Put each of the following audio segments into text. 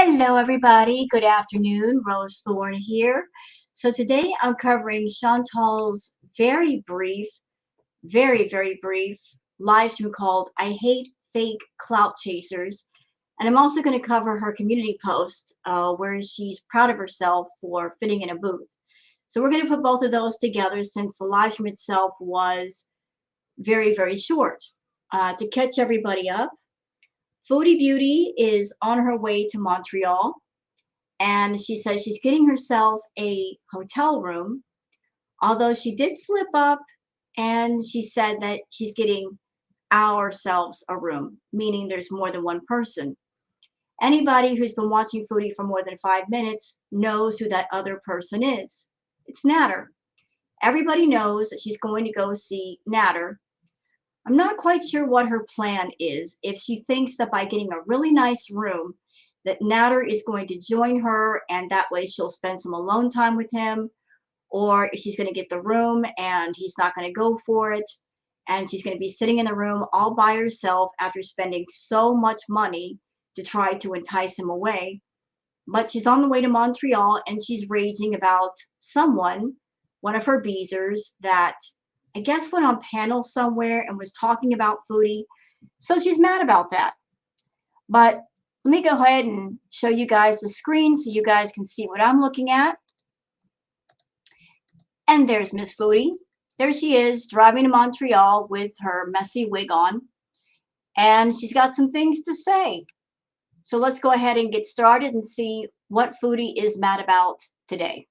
Hello, everybody. Good afternoon. Rose Thorne here. So today I'm covering Chantal's very brief live stream called I Hate Fake Clout Chasers. And I'm also going to cover her community post where she's proud of herself for fitting in a booth. So we're going to put both of those together since the live stream itself was very short. To catch everybody up, Foodie Beauty is on her way to Montreal. And she says she's getting herself a hotel room, although she did slip up and she said that she's getting ourselves a room, meaning there's more than one person. Anybody who's been watching Foodie for more than 5 minutes knows who that other person is. It's Natter. Everybody knows that she's going to go see Natter. I'm not quite sure what her plan is, if she thinks that by getting a really nice room, that Natter is going to join her and that way she'll spend some alone time with him, or if she's going to get the room and he's not going to go for it and she's going to be sitting in the room all by herself after spending so much money to try to entice him away. But she's on the way to Montreal and she's raging about someone, one of her beezers, that I guess went on panel somewhere and was talking about Foodie. So she's mad about that. But let me go ahead and show you guys the screen so you guys can see what I'm looking at. And there's Miss Foodie. There she is, driving to Montreal with her messy wig on. And she's got some things to say. So let's go ahead and get started and see what Foodie is mad about today.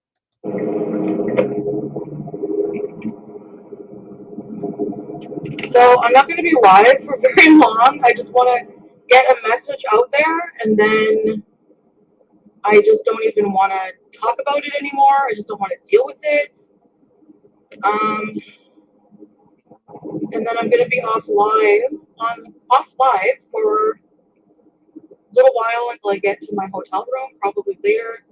So I'm not going to be live for very long. I just want to get a message out there, and then I just don't even want to talk about it anymore. I just don't want to deal with it. And then I'm going to be off live for a little while until I get to my hotel room, probably later.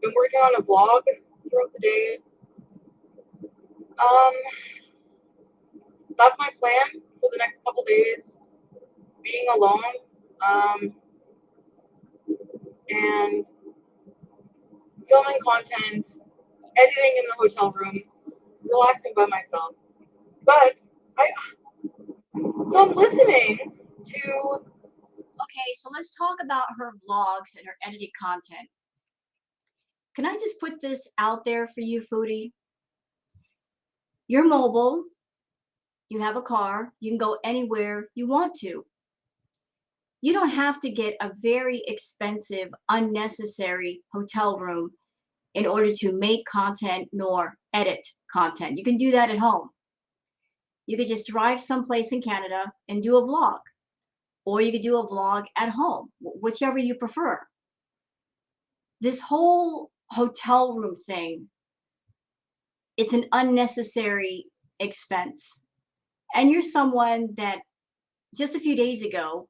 Been working on a vlog throughout the day. That's my plan for the next couple days. Being alone. And filming content, editing in the hotel room, relaxing by myself. But so I'm listening to. Okay, so let's talk about her vlogs and her edited content. Can I just put this out there for you, Foodie? You're mobile, you have a car, you can go anywhere you want to. You don't have to get a very expensive, unnecessary hotel room in order to make content nor edit content. You can do that at home. You could just drive someplace in Canada and do a vlog, or you could do a vlog at home, whichever you prefer. This whole hotel room thing, it's an unnecessary expense. And you're someone that just a few days ago,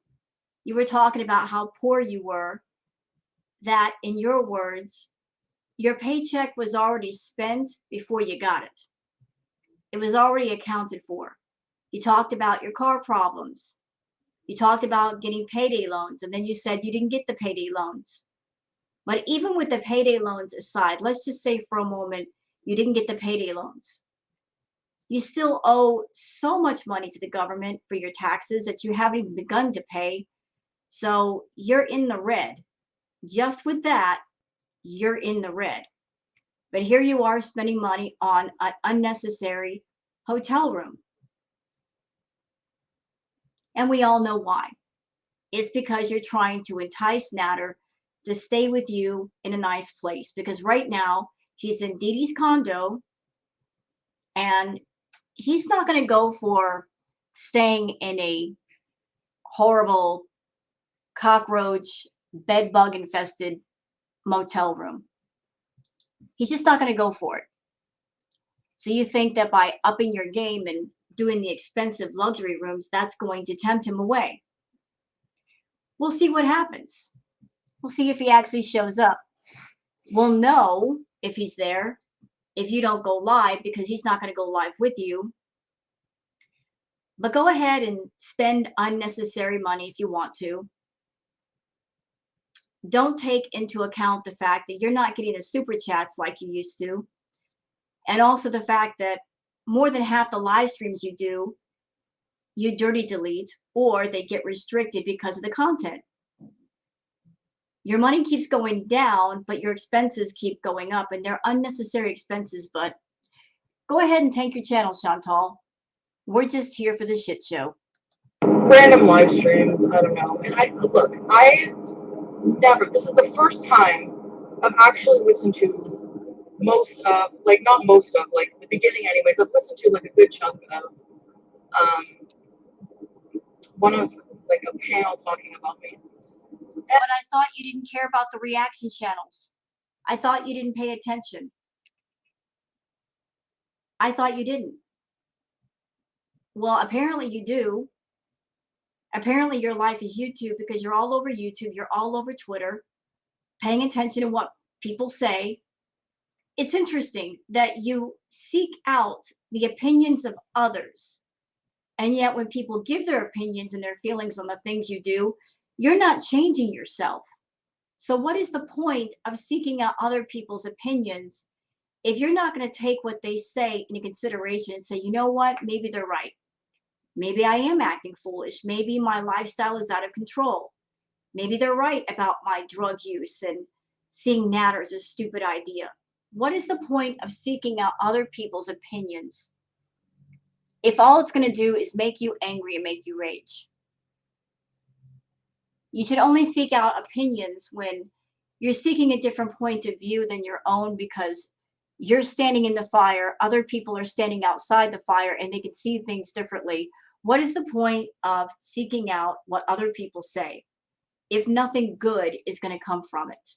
you were talking about how poor you were, that in your words, your paycheck was already spent before you got it. It was already accounted for. You talked about your car problems. You talked about getting payday loans, and then you said you didn't get the payday loans. But even with the payday loans aside, let's just say for a moment you didn't get the payday loans. You still owe so much money to the government for your taxes that you haven't even begun to pay. So you're in the red. Just with that, you're in the red. But here you are spending money on an unnecessary hotel room. And we all know why. It's because you're trying to entice Natter to stay with you in a nice place. Because right now, he's in Dee Dee's condo, and he's not going to go for staying in a horrible cockroach, bed bug infested motel room. He's just not going to go for it. So you think that by upping your game and doing the expensive luxury rooms, that's going to tempt him away. We'll see what happens. We'll see if he actually shows up. We'll know if he's there if you don't go live, because he's not going to go live with you. But go ahead and spend unnecessary money if you want to. Don't take into account the fact that you're not getting the super chats like you used to, and also the fact that more than half the live streams you do, you dirty delete or they get restricted because of the content. Your money keeps going down, but your expenses keep going up, and they're unnecessary expenses. But go ahead and tank your channel, Chantal. We're just here for the shit show. Random live streams, I don't know. And I never, this is the first time I've actually listened to most of, like, not most of, like, the beginning anyways. I've listened to, like, a good chunk of, um, one of, like, a panel talking about me. But I thought you didn't care about the reaction channels. I thought you didn't pay attention. I thought you didn't. Well, apparently you do. Apparently your life is YouTube because you're all over YouTube, you're all over Twitter, paying attention to what people say. It's interesting that you seek out the opinions of others. And yet when people give their opinions and their feelings on the things you do, you're not changing yourself. So what is the point of seeking out other people's opinions if you're not going to take what they say into consideration and say, you know what, maybe they're right. Maybe I am acting foolish. Maybe my lifestyle is out of control. Maybe they're right about my drug use and seeing natter as a stupid idea. What is the point of seeking out other people's opinions if all it's going to do is make you angry and make you rage? You should only seek out opinions when you're seeking a different point of view than your own because you're standing in the fire, other people are standing outside the fire, and they can see things differently. What is the point of seeking out what other people say if nothing good is going to come from it?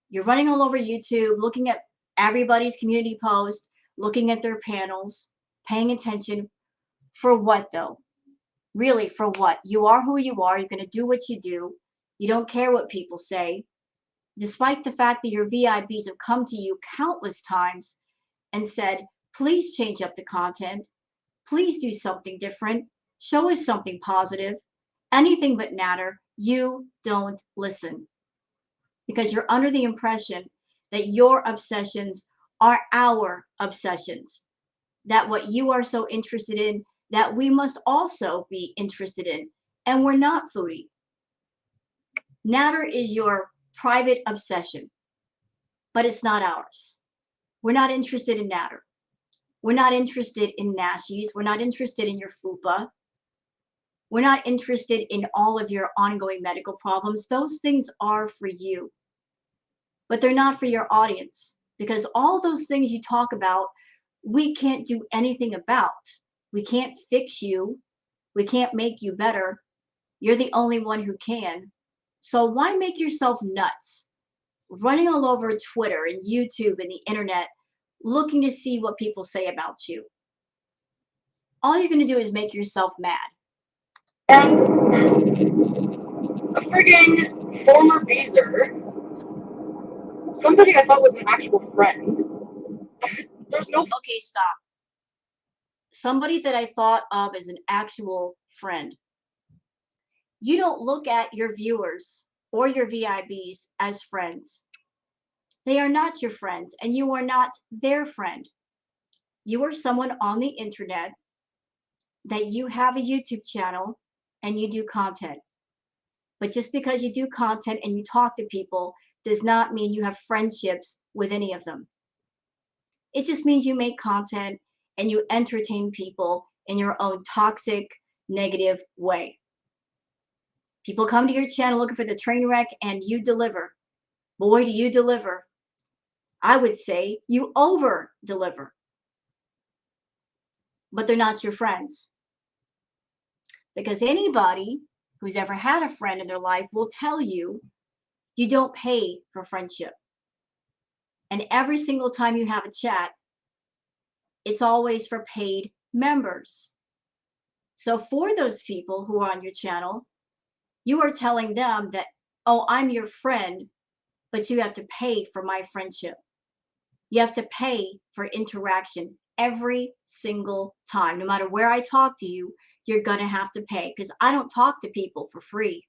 You're running all over YouTube, looking at everybody's community post, looking at their panels, paying attention. For what, though? Really, for what? You are who you are. You're going to do what you do. You don't care what people say, despite the fact that your VIPs have come to you countless times and said, please change up the content. Please do something different. Show us something positive. Anything but natter. You don't listen because you're under the impression that your obsessions are our obsessions, that what you are so interested in, that we must also be interested in. And we're not, Foodie. Natter is your private obsession, but it's not ours. We're not interested in natter. We're not interested in nashies. We're not interested in your fupa. We're not interested in all of your ongoing medical problems. Those things are for you, but they're not for your audience because all those things you talk about, we can't do anything about. We can't fix you. We can't make you better. You're the only one who can. So why make yourself nuts running all over Twitter and YouTube and the internet looking to see what people say about you? All you're going to do is make yourself mad. And a frigging former Beezer, somebody I thought was an actual friend. There's no. Okay, stop. Somebody that I thought of as an actual friend. You don't look at your viewers or your VIBs as friends. They are not your friends, and you are not their friend. You are someone on the internet that you have a YouTube channel and you do content. But just because you do content and you talk to people does not mean you have friendships with any of them. It just means you make content and you entertain people in your own toxic, negative way. People come to your channel looking for the train wreck and you deliver. Boy, do you deliver. I would say you over deliver. But they're not your friends. Because anybody who's ever had a friend in their life will tell you you don't pay for friendship. And every single time you have a chat, it's always for paid members. So for those people who are on your channel, you are telling them that, oh, I'm your friend, but you have to pay for my friendship. You have to pay for interaction every single time. No matter where I talk to you, you're going to have to pay because I don't talk to people for free.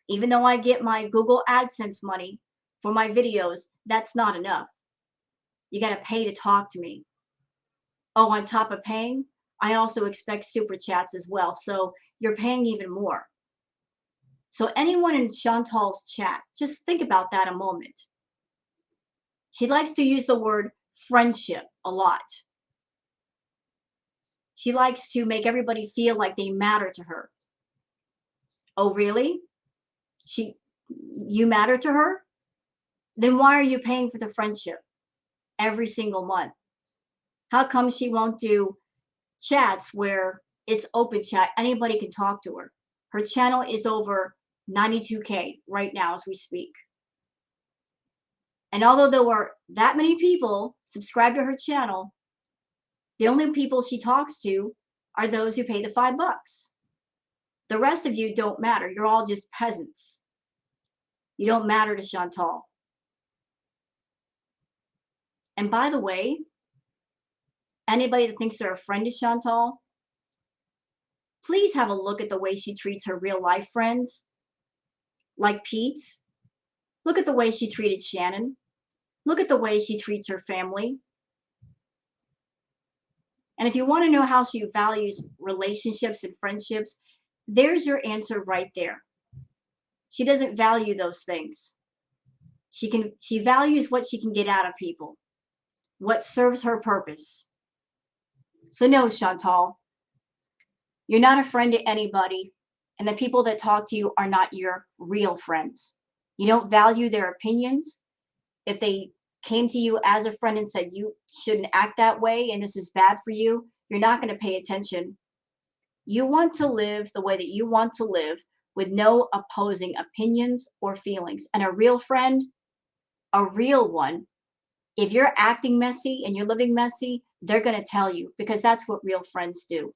Even though I get my Google AdSense money for my videos, that's not enough. You got to pay to talk to me. Oh, on top of paying, I also expect super chats as well. So you're paying even more. So anyone in Chantal's chat, just think about that a moment. She likes to use the word friendship a lot. She likes to make everybody feel like they matter to her. Oh, really? You matter to her? Then why are you paying for the friendship every single month? How come she won't do chats where it's open chat? Anybody can talk to her. Her channel is over 92K right now as we speak. And although there are that many people subscribed to her channel, the only people she talks to are those who pay the $5. The rest of you don't matter. You're all just peasants. You don't matter to Chantal. And by the way, anybody that thinks they're a friend to Chantal, please have a look at the way she treats her real life friends, like Pete. Look at the way she treated Shannon. Look at the way she treats her family. And if you want to know how she values relationships and friendships, there's your answer right there. She doesn't value those things. She values what she can get out of people, what serves her purpose. So no, Chantal, you're not a friend to anybody, and the people that talk to you are not your real friends. You don't value their opinions. If they came to you as a friend and said you shouldn't act that way and this is bad for you, you're not going to pay attention. You want to live the way that you want to live with no opposing opinions or feelings. And a real friend, a real one, if you're acting messy and you're living messy, they're going to tell you, because that's what real friends do.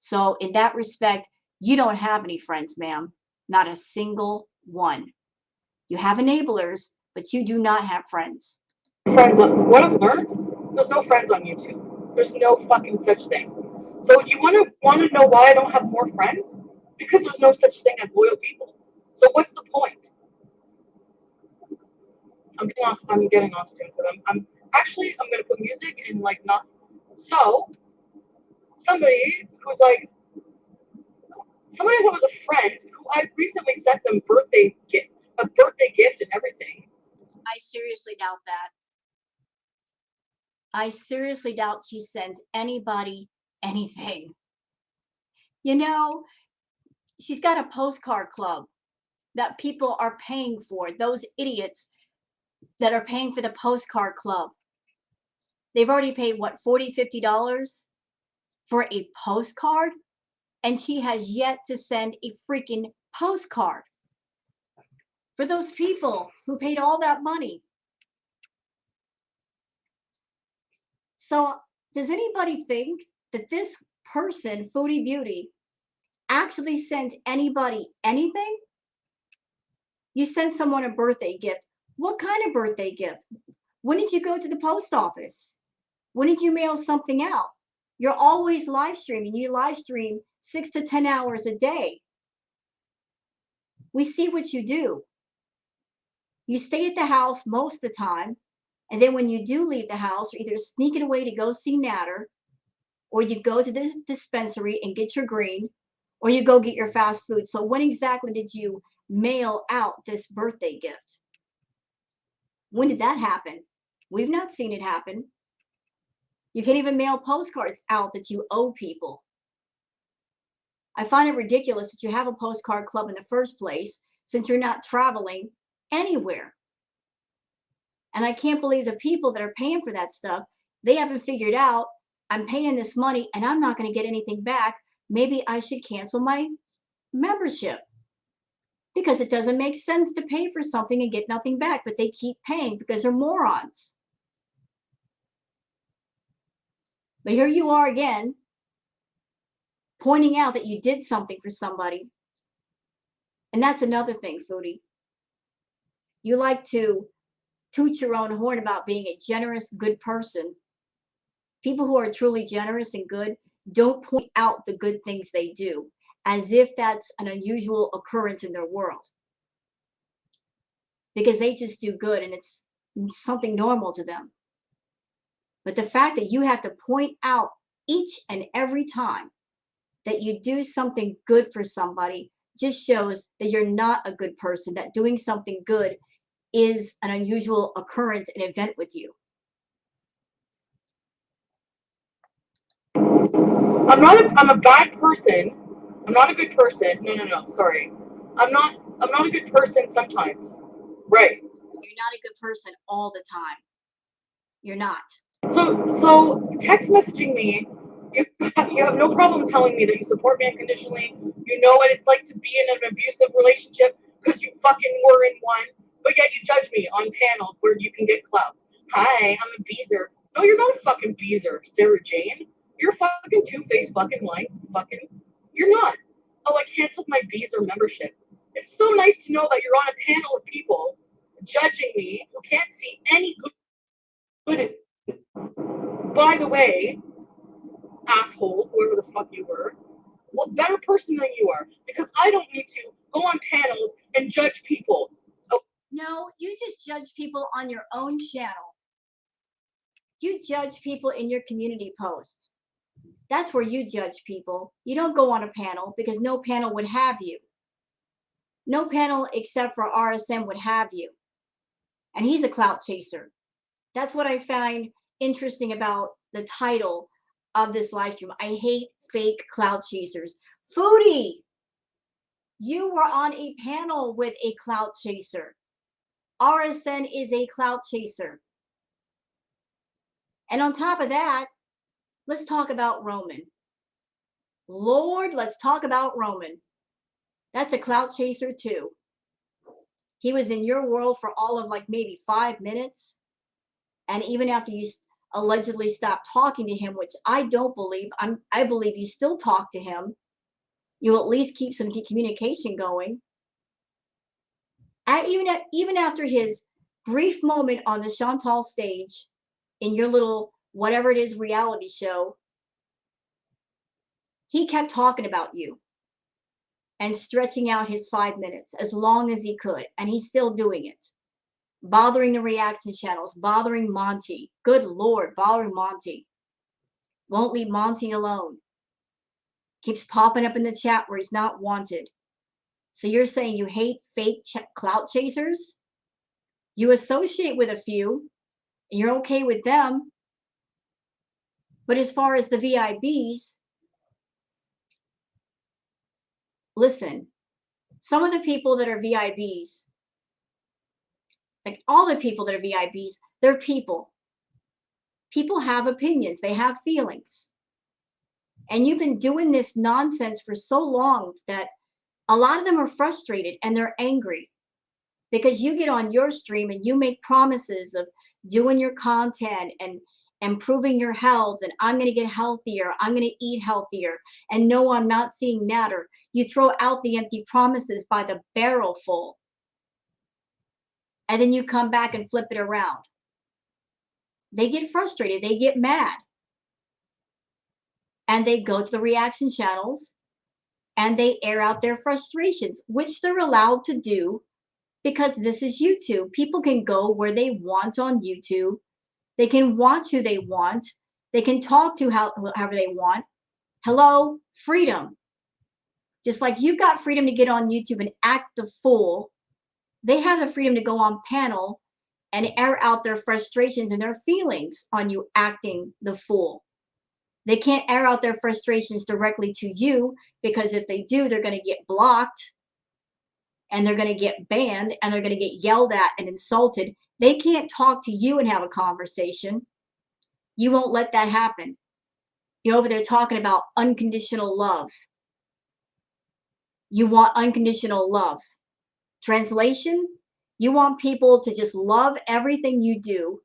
So in that respect, you don't have any friends, ma'am. Not a single one. You have enablers, but you do not have friends. Friends on what I've learned, there's no friends on YouTube. There's no fucking such thing. So you wanna know why I don't have more friends? Because there's no such thing as loyal people. So what's the point? I'm getting off soon because I'm gonna put music and like not so somebody who's like somebody who was a friend who I recently sent them a birthday gift and everything. I seriously doubt that. I seriously doubt she sent anybody anything. You know, she's got a postcard club that people are paying for. Those idiots that are paying for the postcard club. They've already paid what, $40, $50 for a postcard? And she has yet to send a freaking postcard for those people who paid all that money. So does anybody think that this person, Foodie Beauty, actually sent anybody anything? You sent someone a birthday gift. What kind of birthday gift? When did you go to the post office? When did you mail something out? You're always live streaming. You live stream 6 to 10 hours a day. We see what you do. You stay at the house most of the time. And then when you do leave the house, you're either sneaking away to go see Natter, or you go to the dispensary and get your green, or you go get your fast food. So when exactly did you mail out this birthday gift? When did that happen? We've not seen it happen. You can't even mail postcards out that you owe people. I find it ridiculous that you have a postcard club in the first place, since you're not traveling anywhere. And I can't believe the people that are paying for that stuff, they haven't figured out, I'm paying this money and I'm not going to get anything back. Maybe I should cancel my membership, because it doesn't make sense to pay for something and get nothing back, but they keep paying because they're morons. But here you are again, pointing out that you did something for somebody. And that's another thing, Foodie. You like to toot your own horn about being a generous, good person. People who are truly generous and good don't point out the good things they do. as if that's an unusual occurrence in their world, because they just do good and it's something normal to them. But the fact that you have to point out each and every time that you do something good for somebody just shows that you're not a good person, that doing something good is an unusual occurrence, an event with you. I'm a bad person. I'm not a good person. No, sorry. I'm not a good person sometimes. Right. You're not a good person all the time. You're not. So text messaging me, you have no problem telling me that you support me unconditionally. You know what it's like to be in an abusive relationship because you fucking were in one, but yet you judge me on panels where you can get clout. Hi, I'm a beezer. No, you're not a fucking beezer, Sarah Jane. You're a fucking two-faced fucking lying fucking. You're not. Oh, I canceled my beezer membership. It's so nice to know that you're on a panel of people judging me who can't see any good in. By the way, asshole, whoever the fuck you were, what better person than you are? Because I don't need to go on panels and judge people. Oh. No, you just judge people on your own channel. You judge people in your community post. That's where you judge people. You don't go on a panel because no panel would have you. No panel except for RSM would have you. And he's a clout chaser. That's what I find interesting about the title of this live stream. I hate fake clout chasers. Foodie, you were on a panel with a clout chaser. RSN is a clout chaser. And on top of that, let's talk about Roman. Lord, let's talk about Roman. That's a clout chaser too. He was in your world for all of like maybe 5 minutes. And even after you allegedly stopped talking to him, which I don't believe, I believe you still talk to him. You at least keep some communication going. Even after his brief moment on the Chantal stage in your little whatever it is reality show, he kept talking about you and stretching out his 5 minutes as long as he could, and he's still doing it. Bothering the reaction channels, bothering Monty. Good Lord, bothering Monty. Won't leave Monty alone. Keeps popping up in the chat where he's not wanted. So you're saying you hate fake clout chasers? You associate with a few, and you're okay with them. But as far as the VIBs, listen, some of the people that are VIBs, like all the people that are VIBs, they're people. People have opinions. They have feelings. And you've been doing this nonsense for so long that a lot of them are frustrated and they're angry because you get on your stream and you make promises of doing your content and improving your health, and I'm going to get healthier, I'm going to eat healthier, and no, I'm not seeing natter. You throw out the empty promises by the barrel full, and then you come back and flip it around. They get frustrated, they get mad, and they go to the reaction channels and they air out their frustrations, which they're allowed to do because this is YouTube. People can go where they want on YouTube. They can watch who they want. They can talk to however they want. Hello, freedom. Just like you've got freedom to get on YouTube and act the fool, they have the freedom to go on panel and air out their frustrations and their feelings on you acting the fool. They can't air out their frustrations directly to you because if they do, they're going to get blocked and they're going to get banned and they're going to get yelled at and insulted. They can't talk to you and have a conversation. You won't let that happen. You're over there talking about unconditional love. You want unconditional love. Translation, you want people to just love everything you do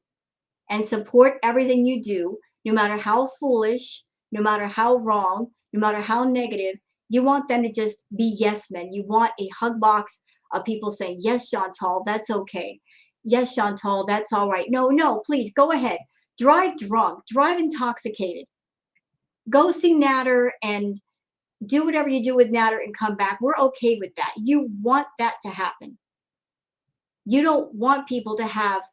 and support everything you do, no matter how foolish, no matter how wrong, no matter how negative. You want them to just be yes men. You want a hug box of people saying, yes, Chantal, that's okay. Yes, Chantal, that's all right. No, please go ahead. Drive drunk, drive intoxicated. Go see Natter and do whatever you do with Natter and come back. We're okay with that. You want that to happen. You don't want people to have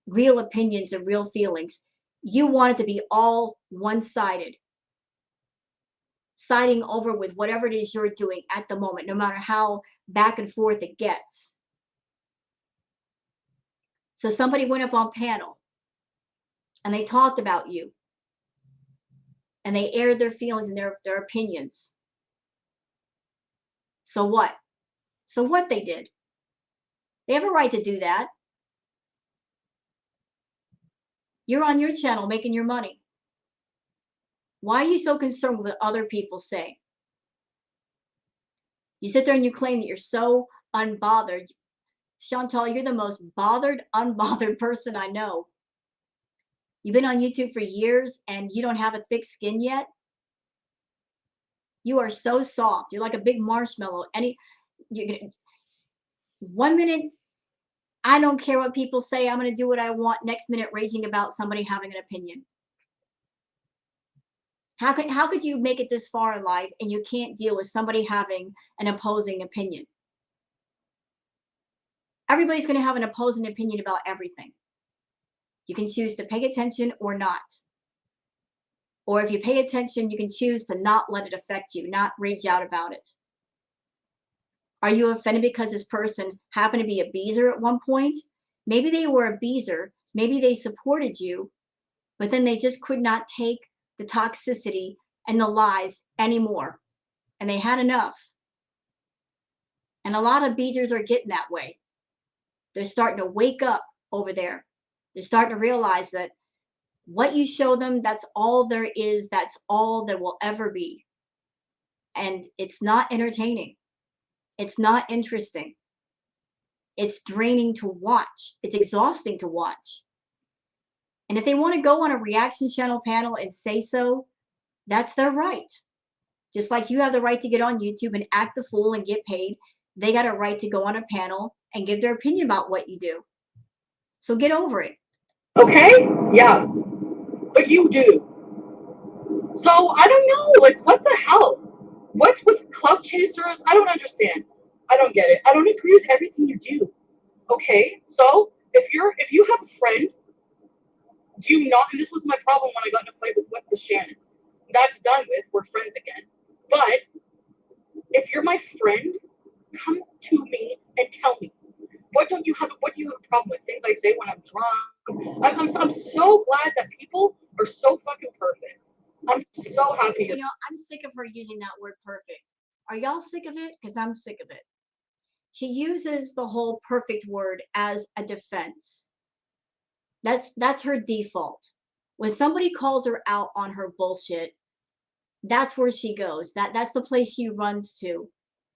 real opinions and real feelings. You want it to be all one-sided, siding over with whatever it is you're doing at the moment, no matter how back and forth it gets. So somebody went up on panel and they talked about you and they aired their feelings and their opinions. So what? So what they did? They have a right to do that. You're on your channel making your money. Why are you so concerned with what other people say? You sit there and you claim that you're so unbothered. Chantal, you're the most bothered, unbothered person I know. You've been on YouTube for years and you don't have a thick skin yet. You are so soft. You're like a big marshmallow. One minute, I don't care what people say. I'm going to do what I want. Next minute, raging about somebody having an opinion. How could you make it this far in life and you can't deal with somebody having an opposing opinion? Everybody's going to have an opposing opinion about everything. You can choose to pay attention or not. Or if you pay attention, you can choose to not let it affect you, not rage out about it. Are you offended because this person happened to be a beezer at one point? Maybe they were a beezer. Maybe they supported you, but then they just could not take the toxicity and the lies anymore. And they had enough. And a lot of beezers are getting that way. They're starting to wake up over there. They're starting to realize that what you show them, that's all there is. That's all there will ever be. And it's not entertaining. It's not interesting. It's draining to watch. It's exhausting to watch. And if they want to go on a reaction channel panel and say so, that's their right. Just like you have the right to get on YouTube and act the fool and get paid, they got a right to go on a panel and give their opinion about what you do. So get over it. Okay? Yeah. But you do. So I don't know, like what the hell? What's with clout chasers? I don't understand. I don't get it. I don't agree with everything you do. Okay? So if you have a friend, do you not, and this was my problem when I got in a fight with Shannon. That's done with, we're friends again. But if you're my friend, come to me and tell me. What do you have a problem with? Things I say when I'm drunk. I'm so glad that people are so fucking perfect. I'm so happy. You know, I'm sick of her using that word perfect. Are y'all sick of it? Because I'm sick of it. She uses the whole perfect word as a defense. That's her default. When somebody calls her out on her bullshit, that's where she goes. That's the place she runs to.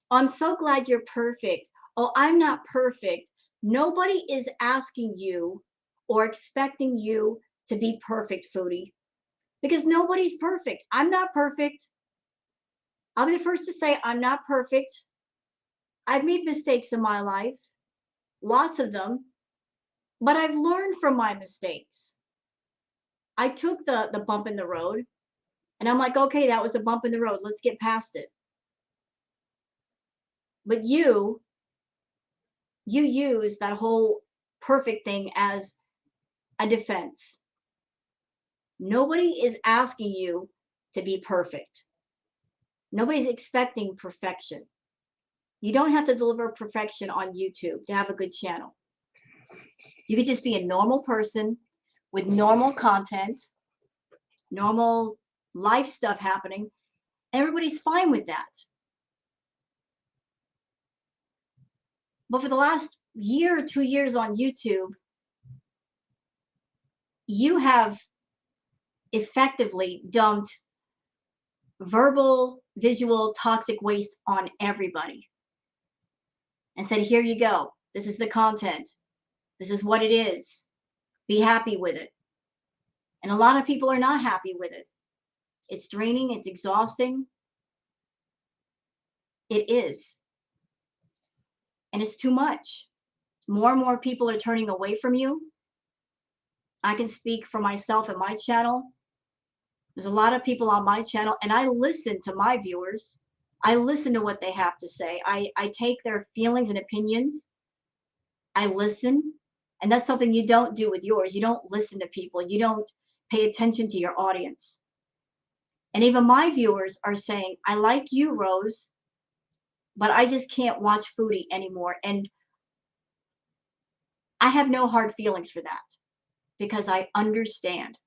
Oh, I'm so glad you're perfect. Oh, I'm not perfect. Nobody is asking you or expecting you to be perfect, Foodie, because nobody's perfect. I'm not perfect. I'll be the first to say I'm not perfect. I've made mistakes in my life, lots of them, but I've learned from my mistakes. I took the bump in the road and I'm like, okay, that was a bump in the road. Let's get past it. But you use that whole perfect thing as a defense. Nobody is asking you to be perfect. Nobody's expecting perfection. You don't have to deliver perfection on YouTube to have a good channel. You could just be a normal person with normal content, normal life stuff happening, and everybody's fine with that. But for the last year or 2 years on YouTube, you have effectively dumped verbal, visual, toxic waste on everybody and said, here you go. This is the content. This is what it is. Be happy with it. And a lot of people are not happy with it. It's draining. It's exhausting. It is. And it's too much. More and more people are turning away from you. I can speak for myself and my channel. There's a lot of people on my channel, and I listen to my viewers. I listen to what they have to say. I take their feelings and opinions. I listen. And that's something you don't do with yours. You don't listen to people. You don't pay attention to your audience. And even my viewers are saying, I like you, Rose, but I just can't watch Foodie anymore. And I have no hard feelings for that because I understand.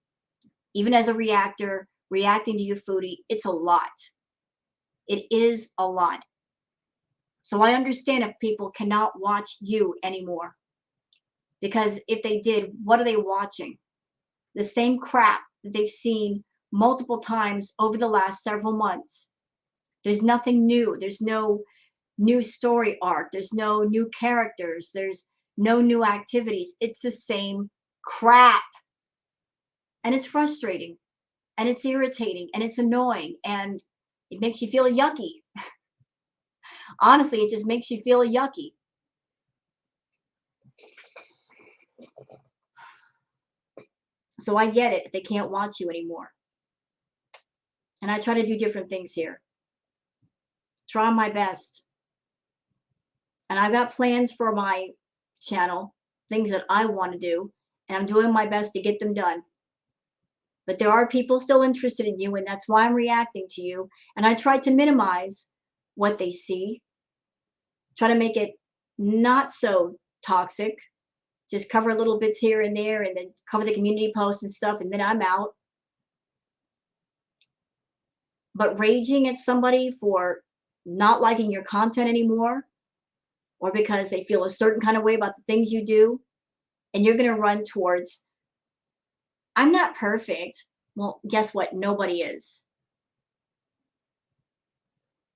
Even as a reactor, reacting to you, Foodie, it's a lot. It is a lot. So I understand if people cannot watch you anymore. Because if they did, what are they watching? The same crap that they've seen multiple times over the last several months. There's nothing new. There's no new story arc. There's no new characters. There's no new activities. It's the same crap. And it's frustrating. And it's irritating. And it's annoying. And it makes you feel yucky. Honestly, it just makes you feel yucky. So I get it if they can't watch you anymore. And I try to do different things here. Try my best. And I've got plans for my channel, things that I want to do, and I'm doing my best to get them done. But there are people still interested in you, and that's why I'm reacting to you. And I try to minimize what they see, try to make it not so toxic, just cover little bits here and there, and then cover the community posts and stuff, and then I'm out. But raging at somebody for not liking your content anymore, or because they feel a certain kind of way about the things you do, and you're going to run towards, I'm not perfect. Well, guess what? Nobody is.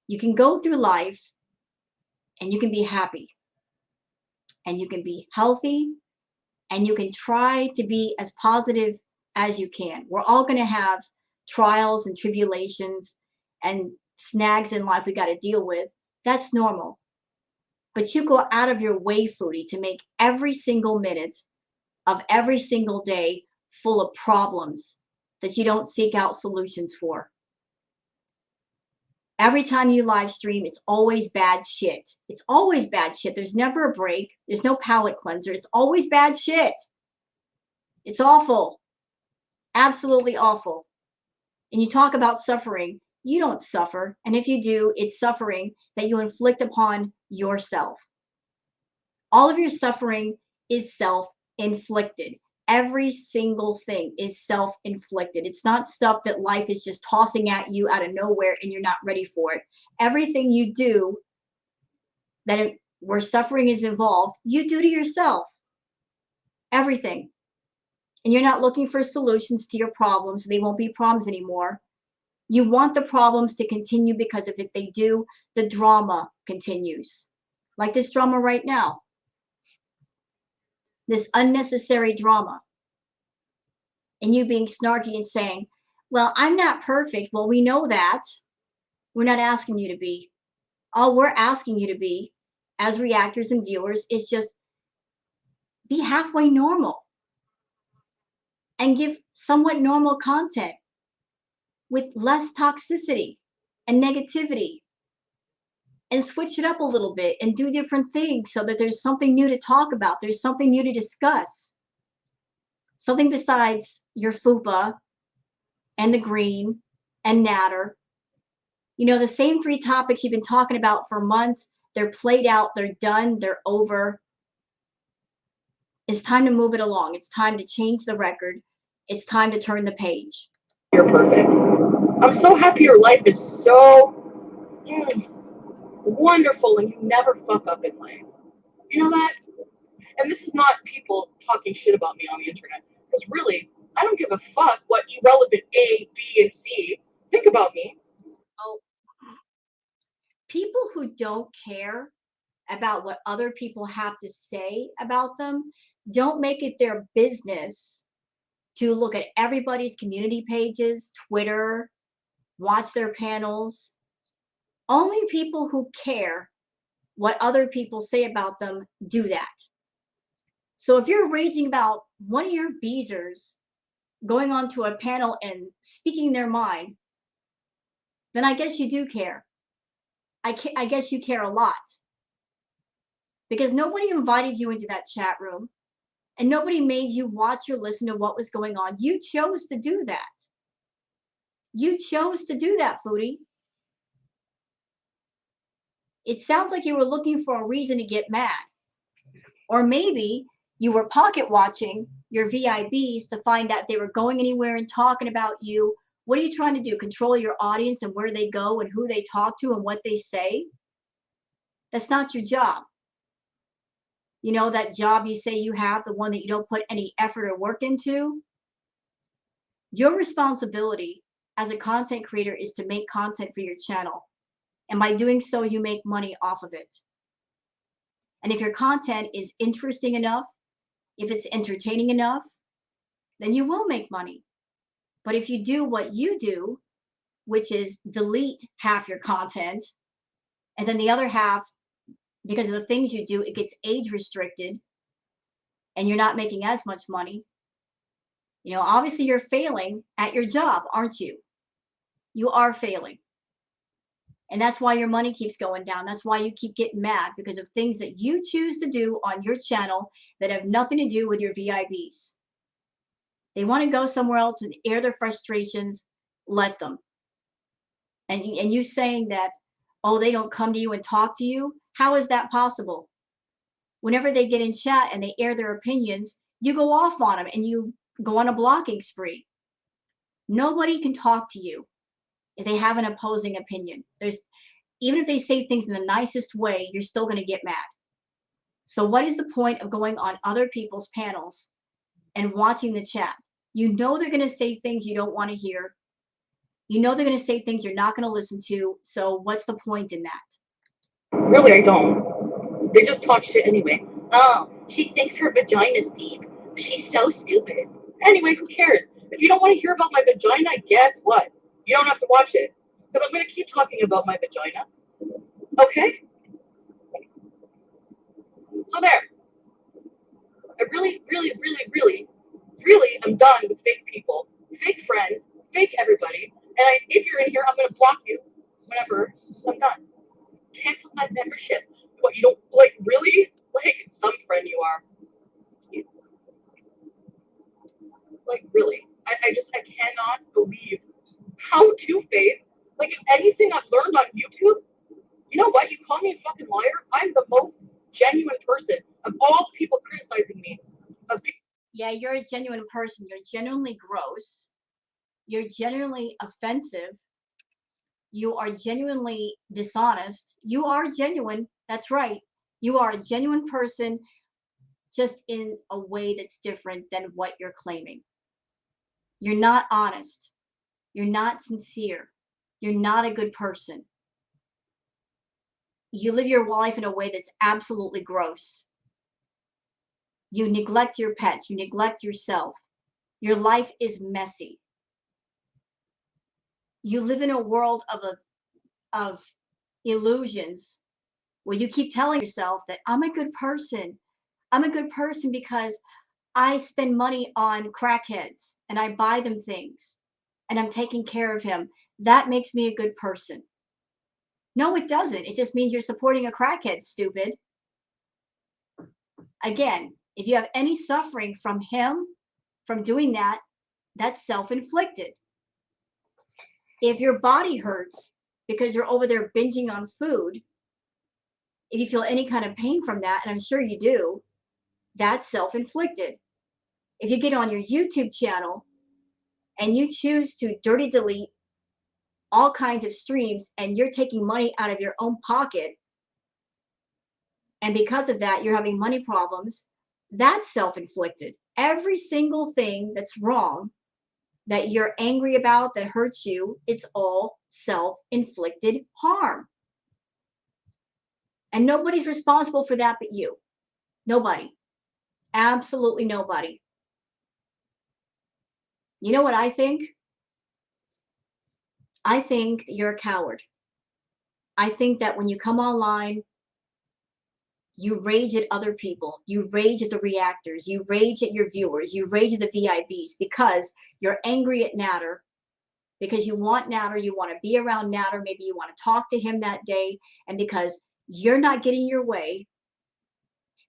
You can go through life and you can be happy and you can be healthy and you can try to be as positive as you can. We're all going to have trials and tribulations and snags in life we got to deal with. That's normal. But you go out of your way, Foodie, to make every single minute of every single day full of problems that you don't seek out solutions for. Every time you live stream, it's always bad shit. It's always bad shit. There's never a break. There's no palate cleanser. It's always bad shit. It's awful. Absolutely awful. And you talk about suffering. You don't suffer. And if you do, it's suffering that you inflict upon yourself. All of your suffering is self-inflicted. Every single thing is self-inflicted. It's not stuff that life is just tossing at you out of nowhere and you're not ready for it. Everything you do where suffering is involved, you do to yourself. Everything. And you're not looking for solutions to your problems. They won't be problems anymore. You want the problems to continue because if they do, the drama continues. Like this drama right now. This unnecessary drama. And you being snarky and saying, well, I'm not perfect. Well, we know that. We're not asking you to be. All we're asking you to be as reactors and viewers is just be halfway normal and give somewhat normal content with less toxicity and negativity and switch it up a little bit and do different things so that there's something new to talk about. There's something new to discuss. Something besides your fupa and the green and natter. You know, the same 3 topics you've been talking about for months, they're played out, they're done, they're over. It's time to move it along. It's time to change the record. It's time to turn the page. You're perfect. I'm so happy your life is so wonderful and you never fuck up in life. You know that? And this is not people talking shit about me on the internet. Because really, I don't give a fuck what irrelevant A, B, and C think about me. Oh, people who don't care about what other people have to say about them don't make it their business to look at everybody's community pages, Twitter, watch their panels. Only people who care what other people say about them do that. So if you're raging about one of your beezers going onto a panel and speaking their mind, then I guess you do care. I guess you care a lot because nobody invited you into that chat room and nobody made you watch or listen to what was going on. You chose to do that. You chose to do that, Foodie. It sounds like you were looking for a reason to get mad. Or maybe you were pocket watching your VIBs to find out if they were going anywhere and talking about you. What are you trying to do? Control your audience and where they go and who they talk to and what they say? That's not your job. You know, that job you say you have, the one that you don't put any effort or work into? Your responsibility as a content creator is to make content for your channel. And by doing so, you make money off of it. And if your content is interesting enough, if it's entertaining enough, then you will make money. But if you do what you do, which is delete half your content, and then the other half, because of the things you do, it gets age restricted, and you're not making as much money, you know, obviously you're failing at your job, aren't you? You are failing. And that's why your money keeps going down. That's why you keep getting mad, because of things that you choose to do on your channel that have nothing to do with your VIBs. They want to go somewhere else and air their frustrations, let them. And you saying that, oh, they don't come to you and talk to you? How is that possible? Whenever they get in chat and they air their opinions, you go off on them and you go on a blocking spree. Nobody can talk to you if they have an opposing opinion. Even if they say things in the nicest way, you're still going to get mad. So what is the point of going on other people's panels and watching the chat? You know they're going to say things you don't want to hear. You know they're going to say things you're not going to listen to. So what's the point in that? Really, I don't. They just talk shit anyway. Oh, she thinks her vagina's deep. She's so stupid. Anyway, who cares? If you don't want to hear about my vagina, guess what? You don't have to watch it. Because I'm going to keep talking about my vagina. Okay? So there. I really am done with fake people, fake friends, fake everybody. And if you're in here, I'm going to block you whenever I'm done. Cancel my membership. What, you don't, like, really? Like, some friend you are. Like, really. I cannot believe how two-faced, like, if anything I've learned on YouTube, you know what? You call me a fucking liar. I'm the most genuine person of all the people criticizing me. Yeah, you're a genuine person. You're genuinely gross. You're genuinely offensive. You are genuinely dishonest. You are genuine. That's right. You are a genuine person, just in a way that's different than what you're claiming. You're not honest. You're not sincere. You're not a good person. You live your life in a way that's absolutely gross. You neglect your pets. You neglect yourself. Your life is messy. You live in a world of illusions where you keep telling yourself that I'm a good person. I'm a good person because I spend money on crackheads and I buy them things and I'm taking care of him. That makes me a good person. No, it doesn't. It just means you're supporting a crackhead, stupid. Again, if you have any suffering from him, from doing that, that's self-inflicted. If your body hurts because you're over there binging on food, if you feel any kind of pain from that, and I'm sure you do, that's self-inflicted. If you get on your YouTube channel and you choose to dirty delete all kinds of streams and you're taking money out of your own pocket, and because of that, you're having money problems, that's self-inflicted. Every single thing that's wrong, that you're angry about, that hurts you, it's all self-inflicted harm. And nobody's responsible for that but you. Nobody. Absolutely nobody. You know what I think? I think you're a coward. I think that when you come online, you rage at other people. You rage at the reactors. You rage at your viewers. You rage at the VIBs because you're angry at Natter, because you want Natter, you want to be around Natter, maybe you want to talk to him that day, and because you're not getting your way,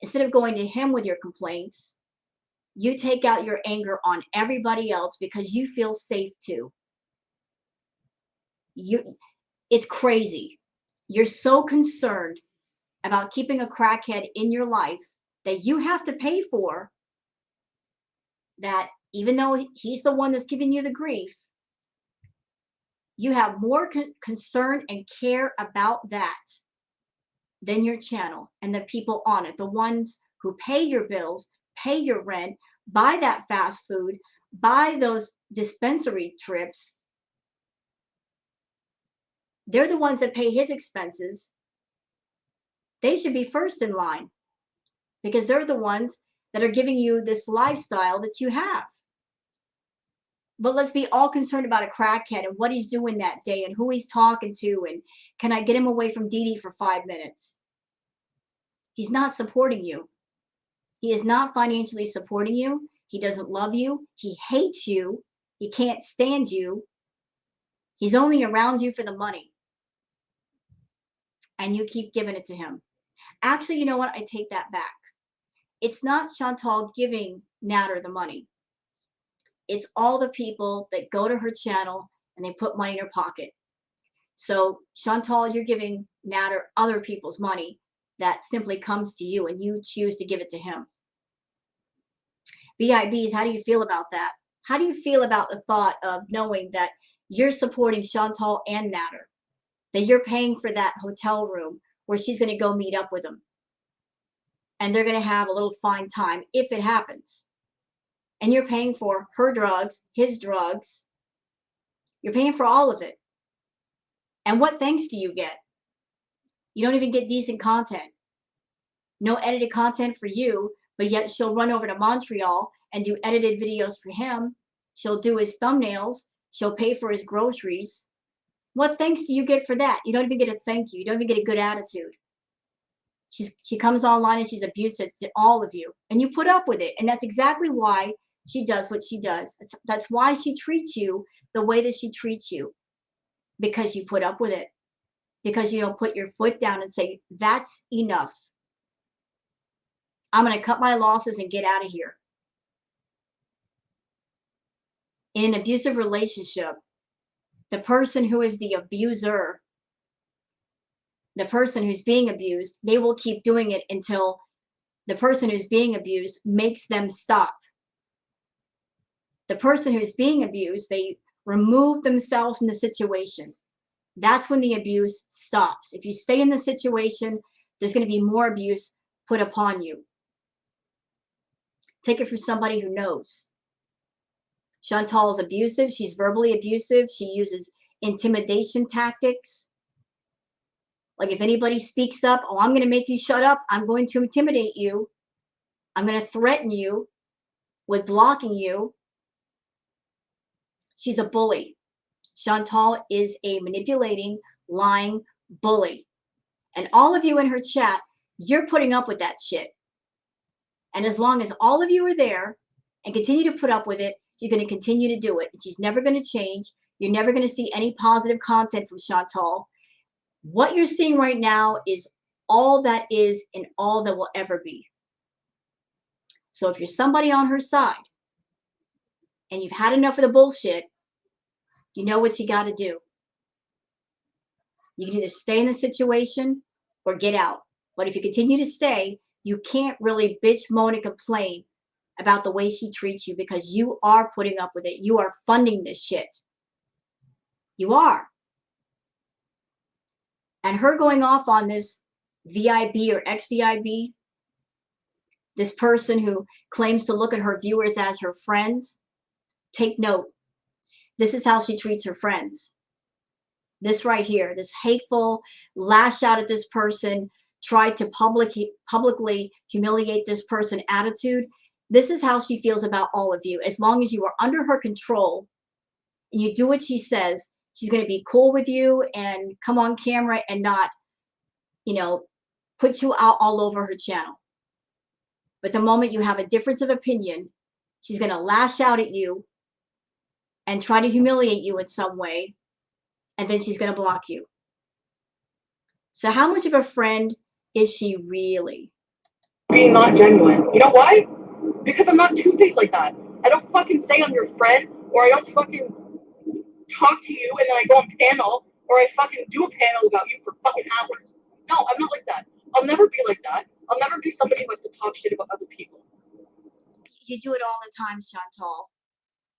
instead of going to him with your complaints, you take out your anger on everybody else because you feel safe too. It's crazy. You're so concerned about keeping a crackhead in your life that you have to pay for, that even though he's the one that's giving you the grief, you have more concern and care about that than your channel and the people on it, the ones who pay your bills, pay your rent, buy that fast food, buy those dispensary trips. They're the ones that pay his expenses. They should be first in line because they're the ones that are giving you this lifestyle that you have. But let's be all concerned about a crackhead and what he's doing that day and who he's talking to, and can I get him away from Dee Dee for 5 minutes? He's not supporting you. He is not financially supporting you. He doesn't love you. He hates you. He can't stand you. He's only around you for the money. And you keep giving it to him. Actually, you know what? I take that back. It's not Chantal giving Natter the money. It's all the people that go to her channel and they put money in her pocket. So Chantal, you're giving Natter other people's money that simply comes to you and you choose to give it to him. BIBs, how do you feel about that? How do you feel about the thought of knowing that you're supporting Chantal and Natter, that you're paying for that hotel room where she's going to go meet up with him, and they're going to have a little fine time if it happens, and you're paying for her drugs, his drugs, you're paying for all of it, and what thanks do you get? You don't even get decent content. No edited content for you, but yet she'll run over to Montreal and do edited videos for him. She'll do his thumbnails. She'll pay for his groceries. What thanks do you get for that? You don't even get a thank you. You don't even get a good attitude. She comes online and she's abusive to all of you, and you put up with it. And that's exactly why she does what she does. That's why she treats you the way that she treats you, because you put up with it, because you don't put your foot down and say, that's enough. I'm going to cut my losses and get out of here. In an abusive relationship, the person who is the abuser, the person who's being abused, they will keep doing it until the person who's being abused makes them stop. The person who's being abused, they remove themselves from the situation. That's when the abuse stops. If you stay in the situation, there's going to be more abuse put upon you. Take it from somebody who knows. Chantal is abusive. She's verbally abusive. She uses intimidation tactics. Like if anybody speaks up, oh, I'm going to make you shut up. I'm going to intimidate you. I'm going to threaten you with blocking you. She's a bully. Chantal is a manipulating, lying bully. And all of you in her chat, you're putting up with that shit. And as long as all of you are there and continue to put up with it, she's going to continue to do it. And she's never going to change. You're never going to see any positive content from Chantal. What you're seeing right now is all that is and all that will ever be. So if you're somebody on her side and you've had enough of the bullshit, you know what you got to do. You can either stay in the situation or get out. But if you continue to stay, you can't really bitch, moan, and complain about the way she treats you, because you are putting up with it. You are funding this shit. You are. And her going off on this VIB or ex-VIB, this person who claims to look at her viewers as her friends, take note. This is how she treats her friends. This right here, this hateful lash out at this person, try to publicly humiliate this person attitude. This is how she feels about all of you. As long as you are under her control and you do what she says, she's going to be cool with you and come on camera and not, you know, put you out all over her channel. But the moment you have a difference of opinion, she's going to lash out at you and try to humiliate you in some way, and then she's going to block you. So how much of a friend is she really? Being not genuine. You know why? Because I'm not two-faced like that. I don't fucking say I'm your friend, or I don't fucking talk to you and then I go on panel, or I fucking do a panel about you for fucking hours. No, I'm not like that. I'll never be like that. I'll never be somebody who has to talk shit about other people. You do it all the time, Chantal.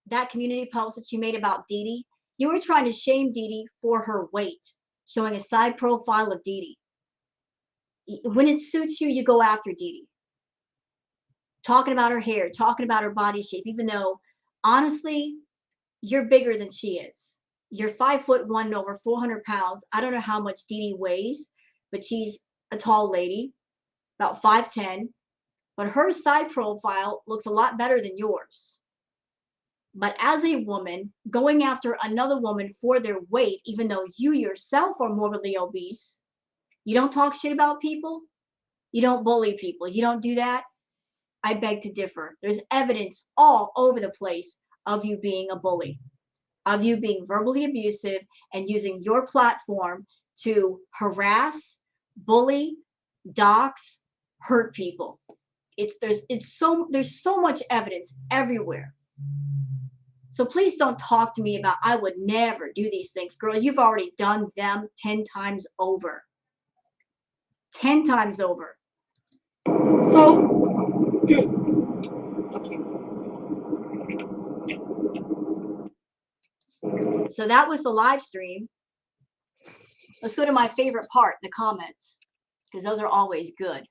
That community post that you made about Dee Dee, you were trying to shame Dee Dee for her weight, showing a side profile of Dee Dee. When it suits you, you go after Dee Dee. Talking about her hair, talking about her body shape, even though, honestly, you're bigger than she is. You're 5'1" and over 400 pounds. I don't know how much Dee Dee weighs, but she's a tall lady, about 5'10". But her side profile looks a lot better than yours. But as a woman, going after another woman for their weight, even though you yourself are morbidly obese, you don't talk shit about people, you don't bully people, you don't do that, I beg to differ. There's evidence all over the place of you being a bully, of you being verbally abusive and using your platform to harass, bully, dox, hurt people. There's so much evidence everywhere. So please don't talk to me about I would never do these things. Girl, you've already done them 10 times over. 10 times over. So that was the live stream. Let's go to my favorite part, the comments, because those are always good.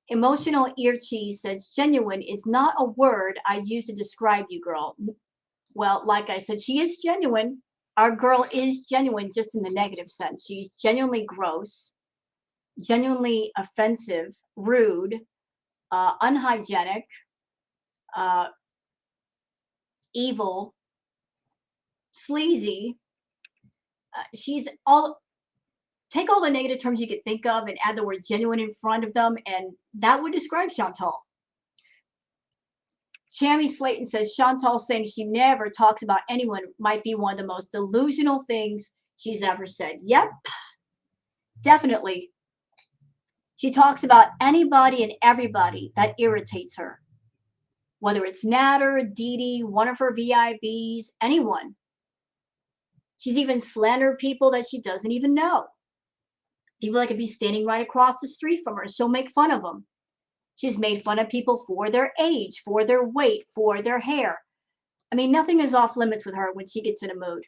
Emotional Ear Cheese says, genuine is not a word I use to describe you, girl. Well, like I said, she is genuine. Our girl is genuine, just in the negative sense. She's genuinely gross, genuinely offensive, rude, unhygienic, evil, sleazy. She's all, take all the negative terms you could think of and add the word genuine in front of them, and that would describe Chantal. Chammy Slayton says, Chantal saying she never talks about anyone might be one of the most delusional things she's ever said. Yep, definitely. She talks about anybody and everybody that irritates her, whether it's Natter, Dee Dee, one of her VIBs, anyone. She's even slandered people that she doesn't even know. People that could be standing right across the street from her. She'll make fun of them. She's made fun of people for their age, for their weight, for their hair. I mean, nothing is off limits with her when she gets in a mood.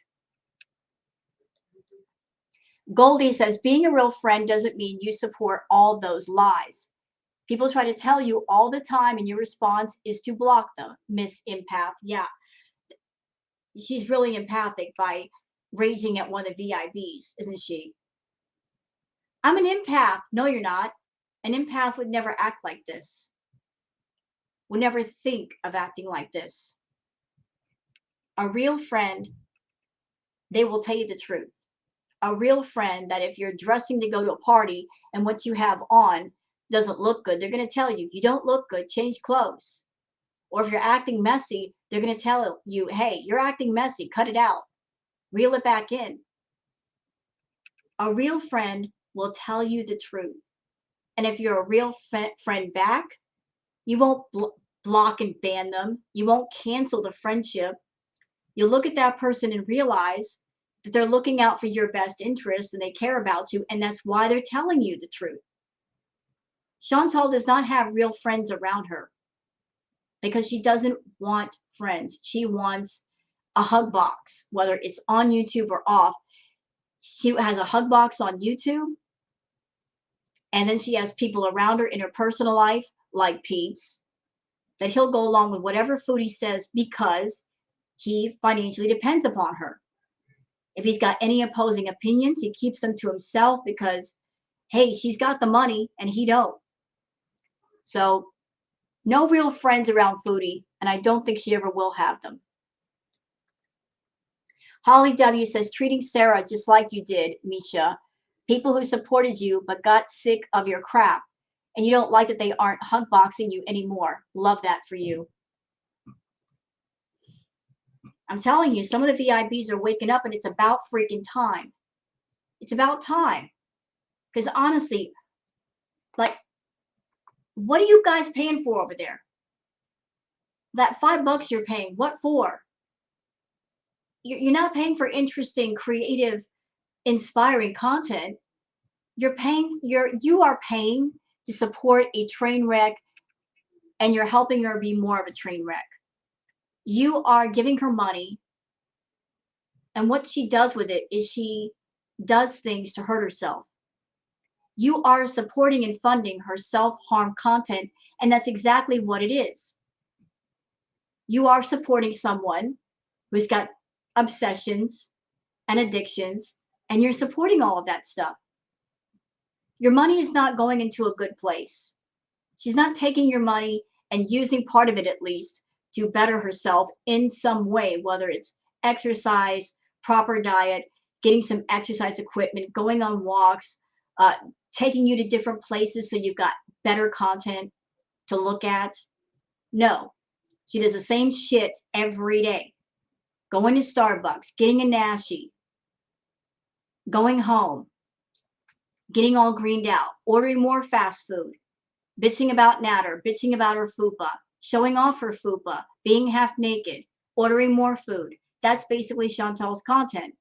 Goldie says, being a real friend doesn't mean you support all those lies. People try to tell you all the time, and your response is to block them. Miss Empath. Yeah. She's really empathic by raging at one of the VIBs, isn't she? I'm an empath. No, you're not. An empath would never act like this, would never think of acting like this. A real friend, they will tell you the truth. A real friend, that if you're dressing to go to a party and what you have on doesn't look good, they're going to tell you, you don't look good, change clothes. Or if you're acting messy, they're going to tell you, hey, you're acting messy, cut it out, reel it back in. A real friend will tell you the truth. And if you're a real friend back, you won't block and ban them. You won't cancel the friendship. You'll look at that person and realize that they're looking out for your best interest and they care about you, and that's why they're telling you the truth. Chantal does not have real friends around her because she doesn't want friends. She wants a hug box, whether it's on YouTube or off. She has a hug box on YouTube, and then she has people around her in her personal life, like Pete's, that he'll go along with whatever Foodie says because he financially depends upon her. If he's got any opposing opinions, he keeps them to himself because, hey, she's got the money and he don't. So no real friends around Foodie, and I don't think she ever will have them. Holly W says, treating Sarah just like you did, Misha. People who supported you but got sick of your crap, and you don't like that they aren't hug boxing you anymore. Love that for you. I'm telling you, some of the VIPs are waking up and it's about freaking time. It's about time. Because honestly, like, what are you guys paying for over there? That $5 you're paying, what for? You're not paying for interesting, creative, inspiring content. You are paying to support a train wreck, and you're helping her be more of a train wreck. You are giving her money, and what she does with it is she does things to hurt herself. You are supporting and funding her self-harm content, and that's exactly what it is. You are supporting someone who's got obsessions and addictions, and you're supporting all of that stuff. Your money is not going into a good place. She's not taking your money and using part of it at least to better herself in some way, whether it's exercise, proper diet, getting some exercise equipment, going on walks, taking you to different places so you've got better content to look at. No, she does the same shit every day. Going to Starbucks, getting a Nashi, going home, getting all greened out, ordering more fast food, bitching about Natter, bitching about her fupa, showing off her fupa, being half naked, ordering more food. That's basically Chantal's content.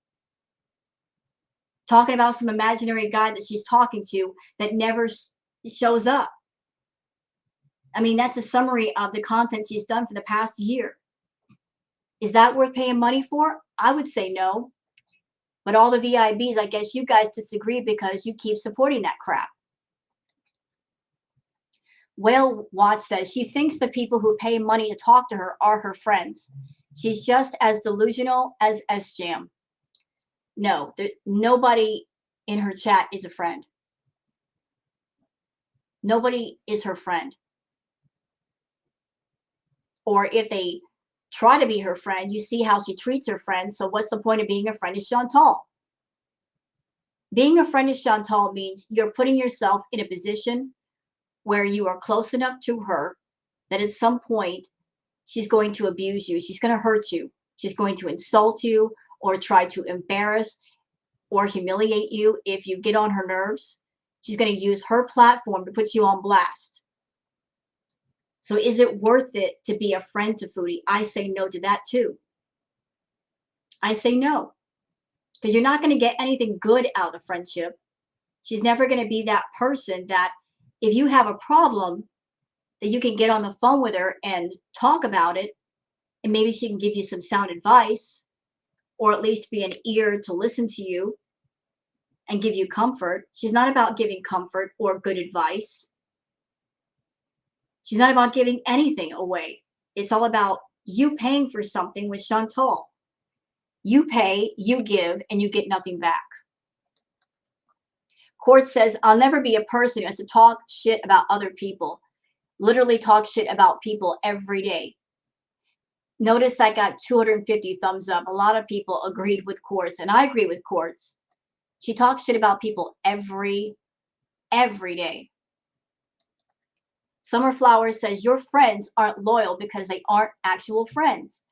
Talking about some imaginary guy that she's talking to that never shows up. I mean, that's a summary of the content she's done for the past year. Is that worth paying money for? I would say no. But all the VIBs, I guess you guys disagree because you keep supporting that crap. Whale Watch says she thinks the people who pay money to talk to her are her friends. She's just as delusional as S-Jam. No, nobody in her chat is a friend. Nobody is her friend. Or if they try to be her friend, you see how she treats her friends. So what's the point of being a friend of Chantal? Being a friend of Chantal means you're putting yourself in a position where you are close enough to her that at some point she's going to abuse you. She's going to hurt you. She's going to insult you or try to embarrass or humiliate you if you get on her nerves. She's going to use her platform to put you on blast. So is it worth it to be a friend to Foodie? I say no to that too. I say no. Because you're not going to get anything good out of friendship. She's never going to be that person that if you have a problem, that you can get on the phone with her and talk about it, and maybe she can give you some sound advice, or at least be an ear to listen to you and give you comfort. She's not about giving comfort or good advice. She's not about giving anything away. It's all about you paying for something with Chantal. You pay, you give, and you get nothing back. Court says, I'll never be a person who has to talk shit about other people. Literally talk shit about people every day. Notice that got 250 thumbs up. A lot of people agreed with Quartz, and I agree with Quartz. She talks shit about people every day. Summer Flowers says, your friends aren't loyal because they aren't actual friends.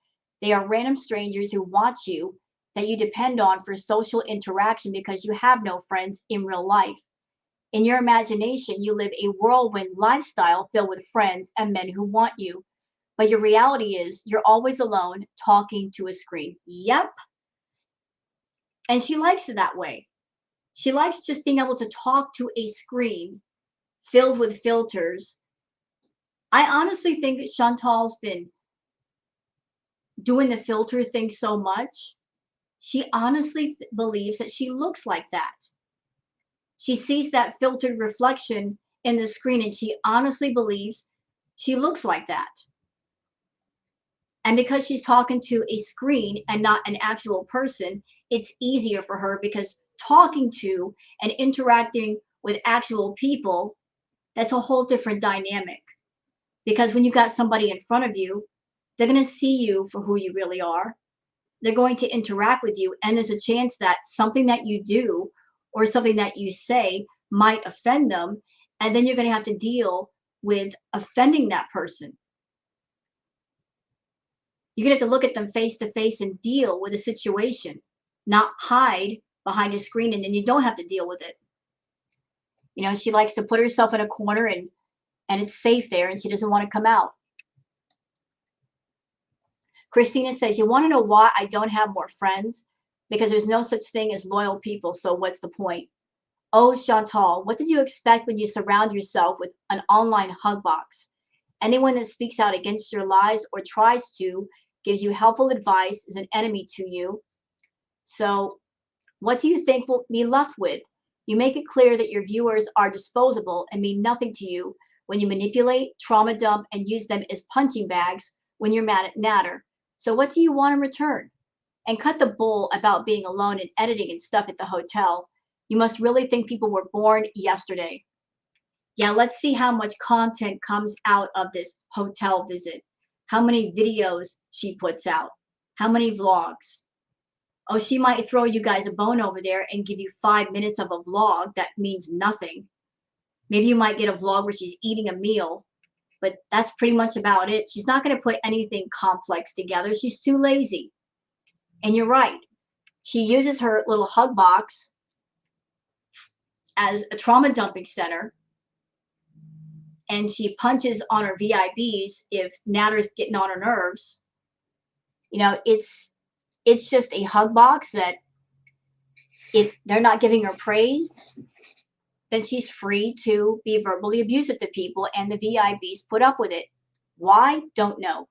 They are random strangers who watch you, that you depend on for social interaction because you have no friends in real life. In your imagination, you live a whirlwind lifestyle filled with friends and men who want you. But your reality is you're always alone talking to a screen. Yep. And she likes it that way. She likes just being able to talk to a screen filled with filters. I honestly think that Chantal's been doing the filter thing so much. She honestly believes that she looks like that. She sees that filtered reflection in the screen and she honestly believes she looks like that. And because she's talking to a screen and not an actual person, it's easier for her because talking to and interacting with actual people, that's a whole different dynamic. Because when you got somebody in front of you, they're going to see you for who you really are. They're going to interact with you, and there's a chance that something that you do or something that you say might offend them, and then you're going to have to deal with offending that person. You're going to have to look at them face to face and deal with a situation, not hide behind a screen and then you don't have to deal with it. You know, she likes to put herself in a corner and it's safe there and she doesn't want to come out. Christina says, you want to know why I don't have more friends? Because there's no such thing as loyal people, so what's the point? Oh, Chantal, what did you expect when you surround yourself with an online hug box? Anyone that speaks out against your lies or tries to, gives you helpful advice, is an enemy to you. So what do you think we'll be left with? You make it clear that your viewers are disposable and mean nothing to you when you manipulate, trauma dump, and use them as punching bags when you're mad at Natter. So what do you want in return? And cut the bull about being alone and editing and stuff at the hotel. You must really think people were born yesterday. Yeah, let's see how much content comes out of this hotel visit. How many videos she puts out. How many vlogs. Oh, she might throw you guys a bone over there and give you 5 minutes of a vlog that means nothing. Maybe you might get a vlog where she's eating a meal, but that's pretty much about it. She's not going to put anything complex together. She's too lazy. And you're right. She uses her little hug box as a trauma dumping center. And she punches on her VIBs if Natter's getting on her nerves. You know, it's just a hug box that if they're not giving her praise, then she's free to be verbally abusive to people, and the VIBs put up with it. Why? Don't know.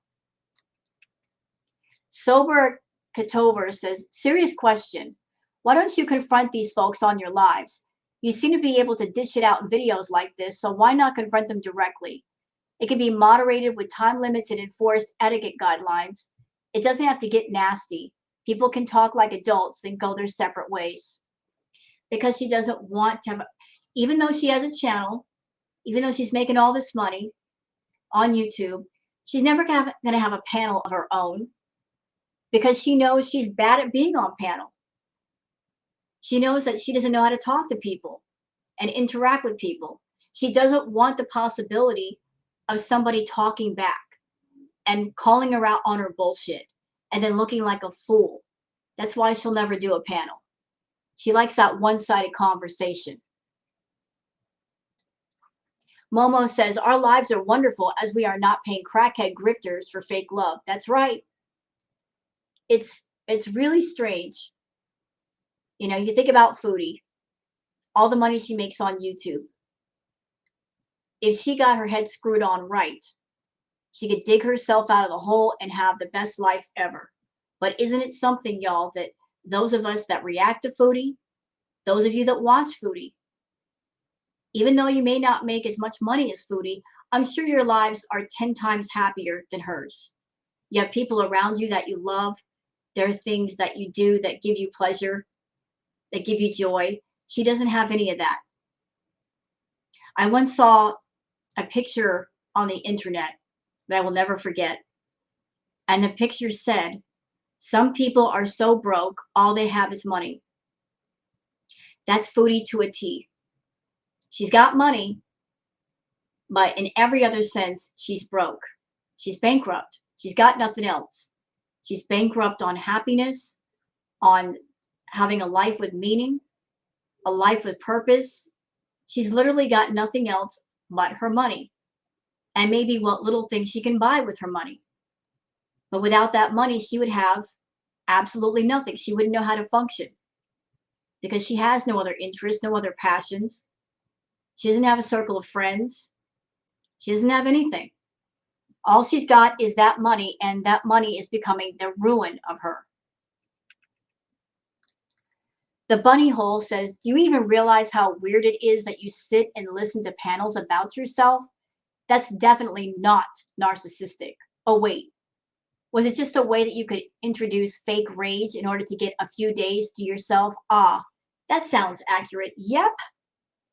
Sober Katover says, serious question. Why don't you confront these folks on your lives? You seem to be able to dish it out in videos like this, so why not confront them directly? It can be moderated with time limits and enforced etiquette guidelines. It doesn't have to get nasty. People can talk like adults, then go their separate ways. Because she doesn't want to have, even though she has a channel, even though she's making all this money on YouTube, she's never going to have a panel of her own because she knows she's bad at being on panel. She knows that she doesn't know how to talk to people and interact with people. She doesn't want the possibility of somebody talking back and calling her out on her bullshit and then looking like a fool. That's why she'll never do a panel. She likes that one-sided conversation. Momo says, our lives are wonderful as we are not paying crackhead grifters for fake love. That's right. It's really strange. You know, you think about Foodie, all the money she makes on YouTube. If she got her head screwed on right, she could dig herself out of the hole and have the best life ever. But isn't it something, y'all, that those of us that react to Foodie, those of you that watch Foodie, even though you may not make as much money as Foodie, I'm sure your lives are 10 times happier than hers. You have people around you that you love. There are things that you do that give you pleasure, that give you joy. She doesn't have any of that. I once saw a picture on the internet that I will never forget. And the picture said, some people are so broke, all they have is money. That's Foodie to a T. She's got money, but in every other sense, she's broke. She's bankrupt. She's got nothing else. She's bankrupt on happiness, on having a life with meaning, a life with purpose. She's literally got nothing else but her money and maybe what little things she can buy with her money. But without that money, she would have absolutely nothing. She wouldn't know how to function because she has no other interests, no other passions. She doesn't have a circle of friends. She doesn't have anything. All she's got is that money, and that money is becoming the ruin of her. The bunny hole says, do you even realize how weird it is that you sit and listen to panels about yourself? That's definitely not narcissistic. Oh, wait. Was it just a way that you could introduce fake rage in order to get a few days to yourself? Ah, that sounds accurate. Yep,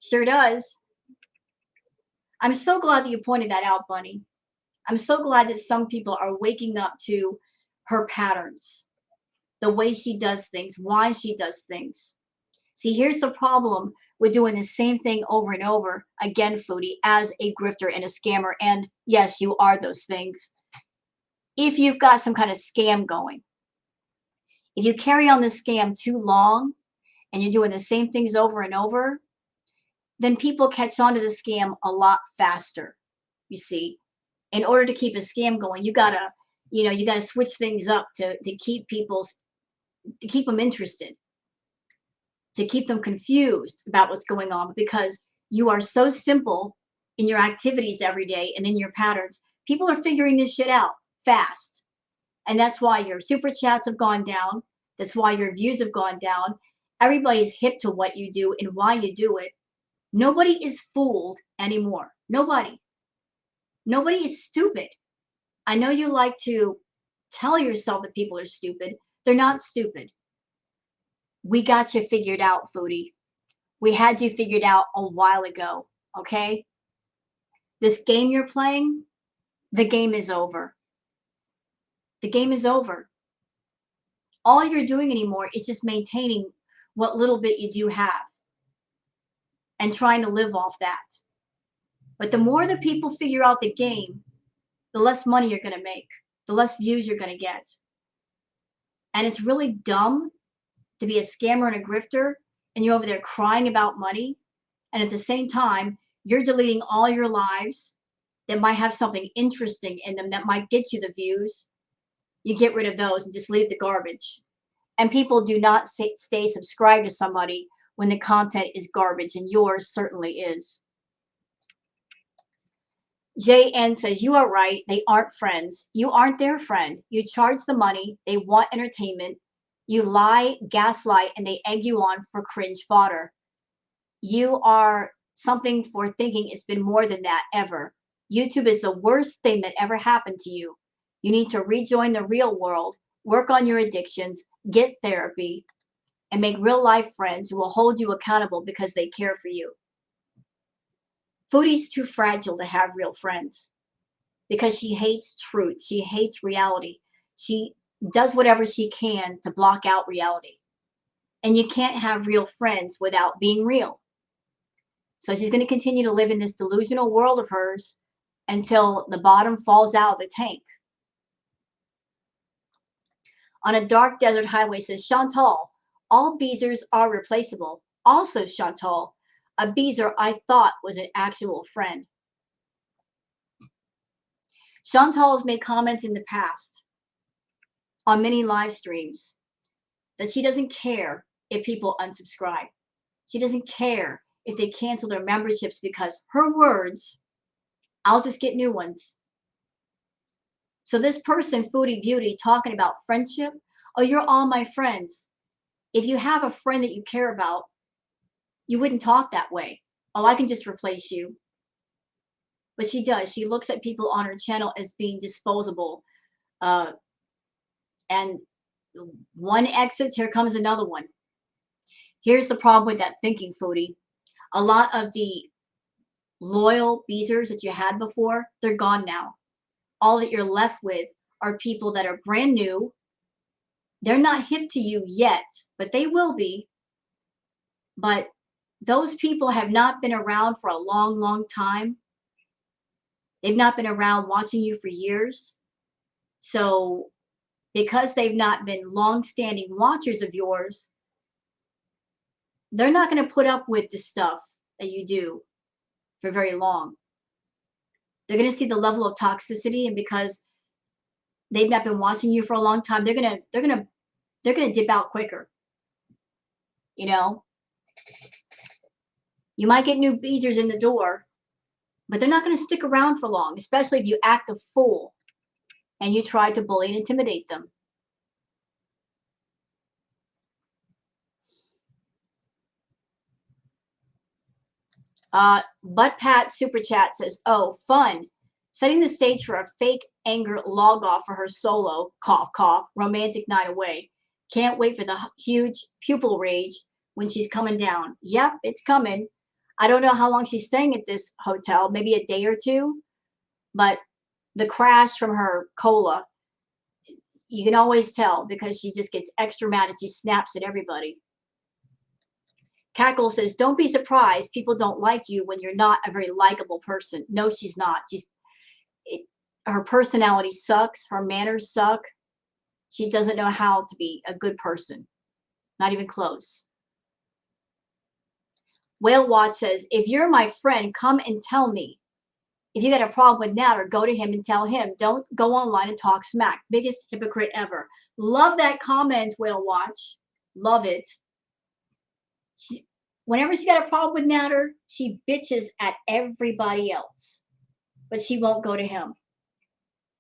sure does. I'm so glad that you pointed that out, Bunny. I'm so glad that some people are waking up to her patterns, the way she does things, why she does things. See, here's the problem with doing the same thing over and over again, Foodie, as a grifter and a scammer. And yes, you are those things. if you've got some kind of scam going. If you carry on the scam too long and you're doing the same things over and over, then people catch on to the scam a lot faster. You see, in order to keep a scam going, you gotta switch things up to keep to keep them interested, to keep them confused about what's going on, because you are so simple in your activities every day and in your patterns. People are figuring this shit out fast. And that's why your super chats have gone down. That's why your views have gone down. Everybody's hip to what you do and why you do it. Nobody is fooled anymore. Nobody. Nobody is stupid. I know you like to tell yourself that people are stupid. They're not stupid. We got you figured out, Foodie. We had you figured out a while ago, okay? This game you're playing, the game is over. The game is over. All you're doing anymore is just maintaining what little bit you do have and trying to live off that. But the more the people figure out the game, the less money you're going to make, the less views you're going to get. And it's really dumb to be a scammer and a grifter and you're over there crying about money. And at the same time, you're deleting all your lives that might have something interesting in them that might get you the views. You get rid of those and just leave the garbage. And people do not stay subscribed to somebody when the content is garbage, and yours certainly is. JN says, you are right. They aren't friends. You aren't their friend. You charge the money. They want entertainment. You lie, gaslight, and they egg you on for cringe fodder. You are something for thinking it's been more than that ever. YouTube is the worst thing that ever happened to you. You need to rejoin the real world, work on your addictions, get therapy, and make real life friends who will hold you accountable because they care for you. Foodie's too fragile to have real friends because she hates truth. She hates reality. She does whatever she can to block out reality. And you can't have real friends without being real. So she's going to continue to live in this delusional world of hers until the bottom falls out of the tank. On a dark desert highway says, Chantal, all Beezers are replaceable. Also, Chantal, a Beezer I thought was an actual friend. Chantal has made comments in the past on many live streams that she doesn't care if people unsubscribe. She doesn't care if they cancel their memberships because her words, I'll just get new ones. So this person, Foodie Beauty, talking about friendship, oh, you're all my friends. If you have a friend that you care about, you wouldn't talk that way. Oh, I can just replace you. But she does. She looks at people on her channel as being disposable. And one exits, here comes another one. Here's the problem with that thinking, Foodie. A lot of the loyal Beezers that you had before, they're gone now. All that you're left with are people that are brand new. They're not hip to you yet, but they will be. But those people have not been around for a long, long time. They've not been around watching you for years. So because they've not been long-standing watchers of yours, they're not going to put up with the stuff that you do for very long. They're going to see the level of toxicity, and because they've not been watching you for a long time, they're going to dip out quicker. You know, you might get new Beezers in the door, but they're not going to stick around for long, especially if you act a fool and you try to bully and intimidate them. Butt Pat Super Chat says, oh, fun. Setting the stage for a fake anger log off for her solo, cough, cough, romantic night away. Can't wait for the huge pupil rage when she's coming down. Yep, it's coming. I don't know how long she's staying at this hotel, maybe a day or two, but the crash from her cola, you can always tell because she just gets extra mad and she snaps at everybody. Cackle says, don't be surprised people don't like you when you're not a very likable person. No, she's not. Her personality sucks. Her manners suck. She doesn't know how to be a good person. Not even close. Whale Watch says, if you're my friend, come and tell me. If you got a problem with Natter, go to him and tell him. Don't go online and talk smack. Biggest hypocrite ever. Love that comment, Whale Watch. Love it. Whenever she got a problem with Natter, she bitches at everybody else. But she won't go to him.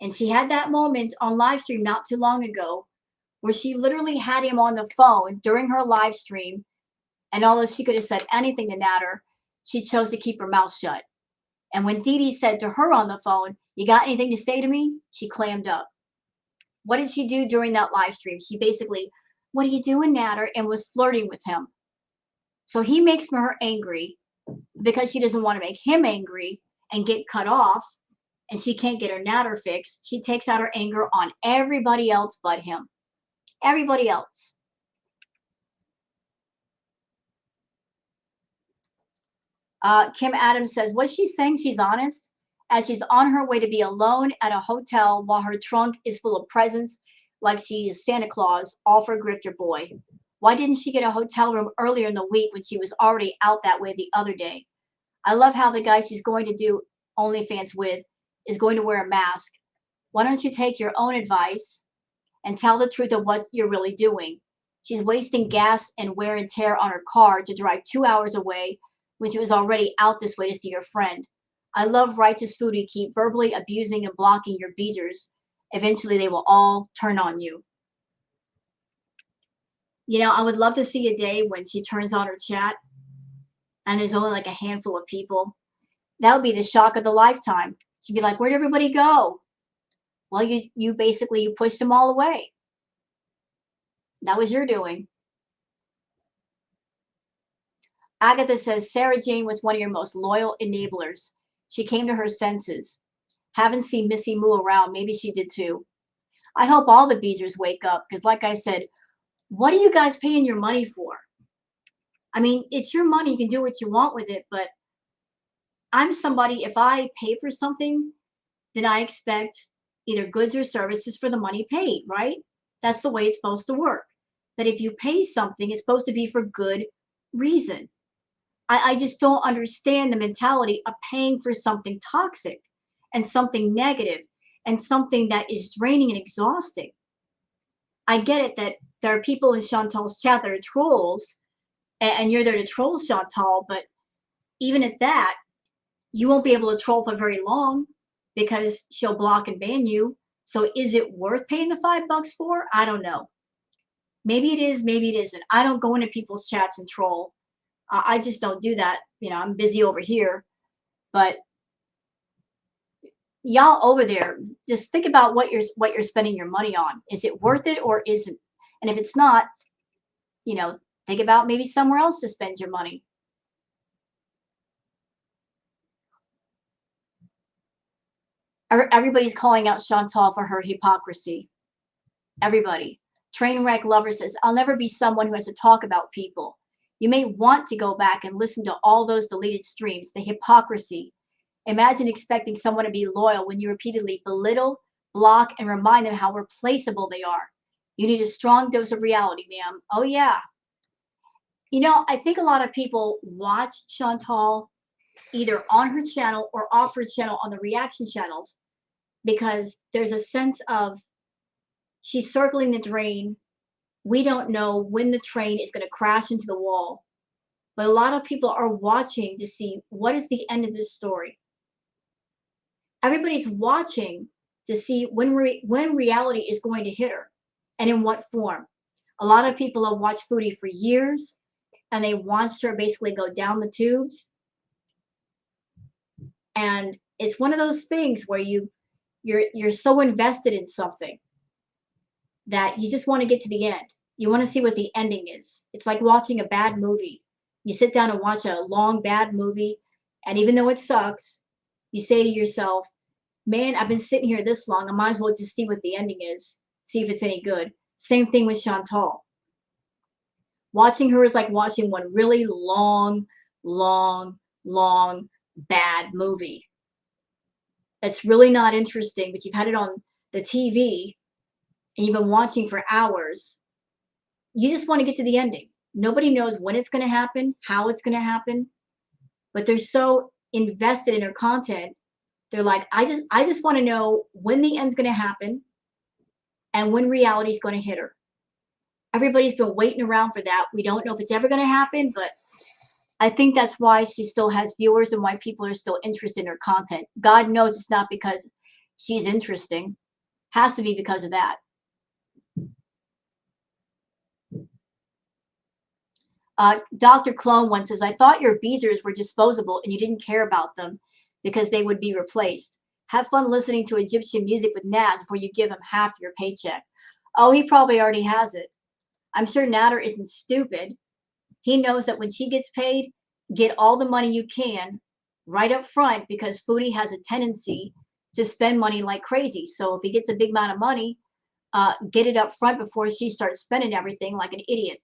And she had that moment on Livestream not too long ago where she literally had him on the phone during her live stream. And although she could have said anything to Natter, she chose to keep her mouth shut. And when Dee Dee said to her on the phone, you got anything to say to me? She clammed up. What did she do during that live stream? She basically, what are you doing, Natter? And was flirting with him. So he makes her angry because she doesn't want to make him angry and get cut off. And she can't get her Natter fixed. She takes out her anger on everybody else but him. Everybody else. Kim Adams says, was she saying she's honest? As she's on her way to be alone at a hotel while her trunk is full of presents like she is Santa Claus, all for Grifter Boy. Why didn't she get a hotel room earlier in the week when she was already out that way the other day? I love how the guy she's going to do OnlyFans with is going to wear a mask. Why don't you take your own advice and tell the truth of what you're really doing? She's wasting gas and wear and tear on her car to drive 2 hours away when she was already out this way to see her friend. I love righteous Foodie. Keep verbally abusing and blocking your beezers. Eventually they will all turn on you. You know, I would love to see a day when she turns on her chat and there's only like a handful of people. That would be the shock of the lifetime. She'd be like, where'd everybody go? Well, you basically pushed them all away. That was your doing. Agatha says, Sarah Jane was one of your most loyal enablers. She came to her senses. Haven't seen Missy Moo around. Maybe she did too. I hope all the beezers wake up because, like I said, what are you guys paying your money for? I mean, it's your money. You can do what you want with it, but I'm somebody, if I pay for something, then I expect either goods or services for the money paid, right? That's the way it's supposed to work. But if you pay something, it's supposed to be for good reason. I just don't understand the mentality of paying for something toxic and something negative and something that is draining and exhausting. I get it that there are people in Chantal's chat that are trolls and you're there to troll Chantal, but even at that, you won't be able to troll for very long because she'll block and ban you. So is it worth paying the $5 for? I don't know. Maybe it is, maybe it isn't. I don't go into people's chats and troll. I just don't do that. You know, I'm busy over here. But y'all over there, just think about what you're spending your money on. Is it worth it or isn't? And if it's not, you know, think about maybe somewhere else to spend your money. Everybody's calling out Chantal for her hypocrisy. Everybody. Trainwreck Lover says, I'll never be someone who has to talk about people. You may want to go back and listen to all those deleted streams, the hypocrisy. Imagine expecting someone to be loyal when you repeatedly belittle, block, and remind them how replaceable they are. You need a strong dose of reality, ma'am. Oh, yeah. You know, I think a lot of people watch Chantal either on her channel or off her channel on the reaction channels because there's a sense of she's circling the drain. We don't know when the train is going to crash into the wall. But a lot of people are watching to see what is the end of this story. Everybody's watching to see when reality is going to hit her and in what form. A lot of people have watched Foodie for years and they watched her basically go down the tubes. And it's one of those things where you're so invested in something that you just want to get to the end. You want to see what the ending is. It's like watching a bad movie. You sit down and watch a long, bad movie, and even though it sucks, you say to yourself, man, I've been sitting here this long. I might as well just see what the ending is, see if it's any good. Same thing with Chantal. Watching her is like watching one really long, bad movie. It's really not interesting, but you've had it on the TV and you've been watching for hours. You just want to get to the ending. Nobody knows when it's going to happen, how it's going to happen, but they're so invested in their content. They're like, I just want to know when the end's going to happen and when reality's going to hit her. Everybody's been waiting around for that. We don't know if it's ever going to happen, but I think that's why she still has viewers and why people are still interested in her content. God knows it's not because she's interesting. Has to be because of that. Dr. Clone one says, I thought your beezers were disposable and you didn't care about them because they would be replaced. Have fun listening to Egyptian music with Naz before you give him half your paycheck. Oh, he probably already has it. I'm sure Nader isn't stupid. He knows that when she gets paid, get all the money you can right up front, because Foodie has a tendency to spend money like crazy. So if he gets a big amount of money, get it up front before she starts spending everything like an idiot.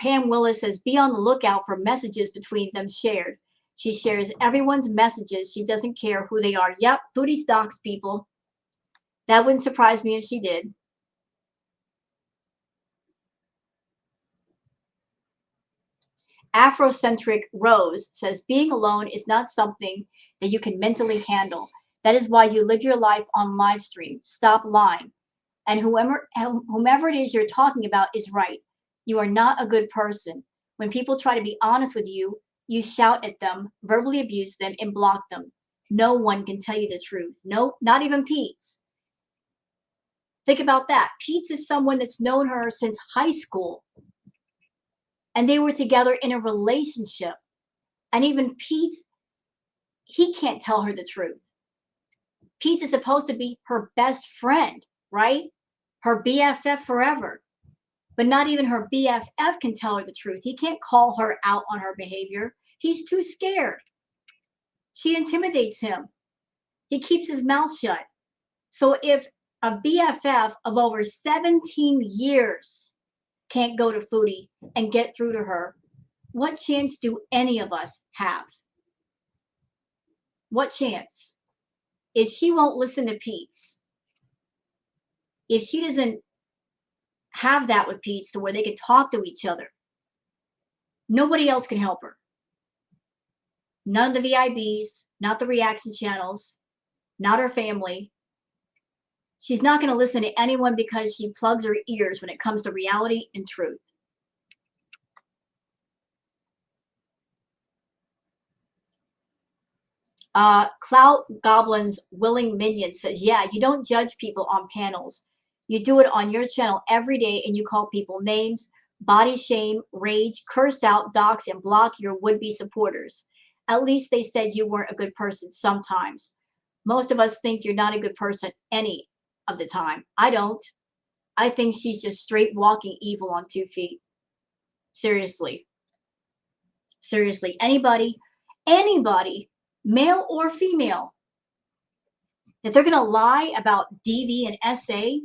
Pam Willis says, be on the lookout for messages between them shared. She shares everyone's messages. She doesn't care who they are. Yep, Foodie stalks people. That wouldn't surprise me if she did. Afrocentric Rose says, being alone is not something that you can mentally handle. That is why you live your life on live stream. Stop lying. And whomever it is you're talking about is right. You are not a good person. When people try to be honest with you, you shout at them, verbally abuse them, and block them. No one can tell you the truth. No, not even Pete's. Think about that. Pete's is someone that's known her since high school. And they were together in a relationship. And even Pete, he can't tell her the truth. Pete is supposed to be her best friend, right? Her BFF forever. But not even her BFF can tell her the truth. He can't call her out on her behavior. He's too scared. She intimidates him. He keeps his mouth shut. So if a BFF of over 17 years can't go to Foodie and get through to her, what chance do any of us have? What chance? If she won't listen to Pete's, if she doesn't have that with Pete's to where they can talk to each other, nobody else can help her. None of the VIBs, not the reaction channels, not her family. She's not going to listen to anyone because she plugs her ears when it comes to reality and truth. Clout Goblin's Willing Minion says, yeah, you don't judge people on panels. You do it on your channel every day and you call people names, body shame, rage, curse out, dox, and block your would-be supporters. At least they said you weren't a good person sometimes. Most of us think you're not a good person any of the time. I don't. I think she's just straight walking evil on 2 feet. Seriously. Seriously. Anybody, male or female, that they're going to lie about DV and SA,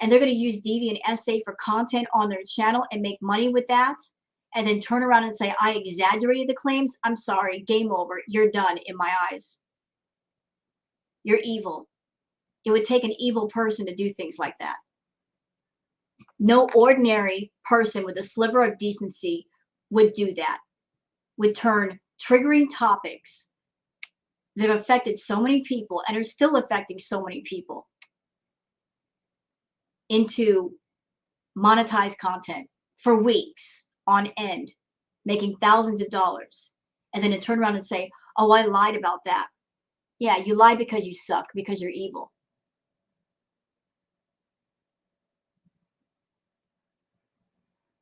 and they're going to use DV and SA for content on their channel and make money with that, and then turn around and say, I exaggerated the claims. I'm sorry. Game over. You're done in my eyes. You're evil. It would take an evil person to do things like that. No ordinary person with a sliver of decency would do that, would turn triggering topics that have affected so many people and are still affecting so many people into monetized content for weeks on end, making thousands of dollars, and then to turn around and say, oh, I lied about that. Yeah, you lied because you suck, because you're evil.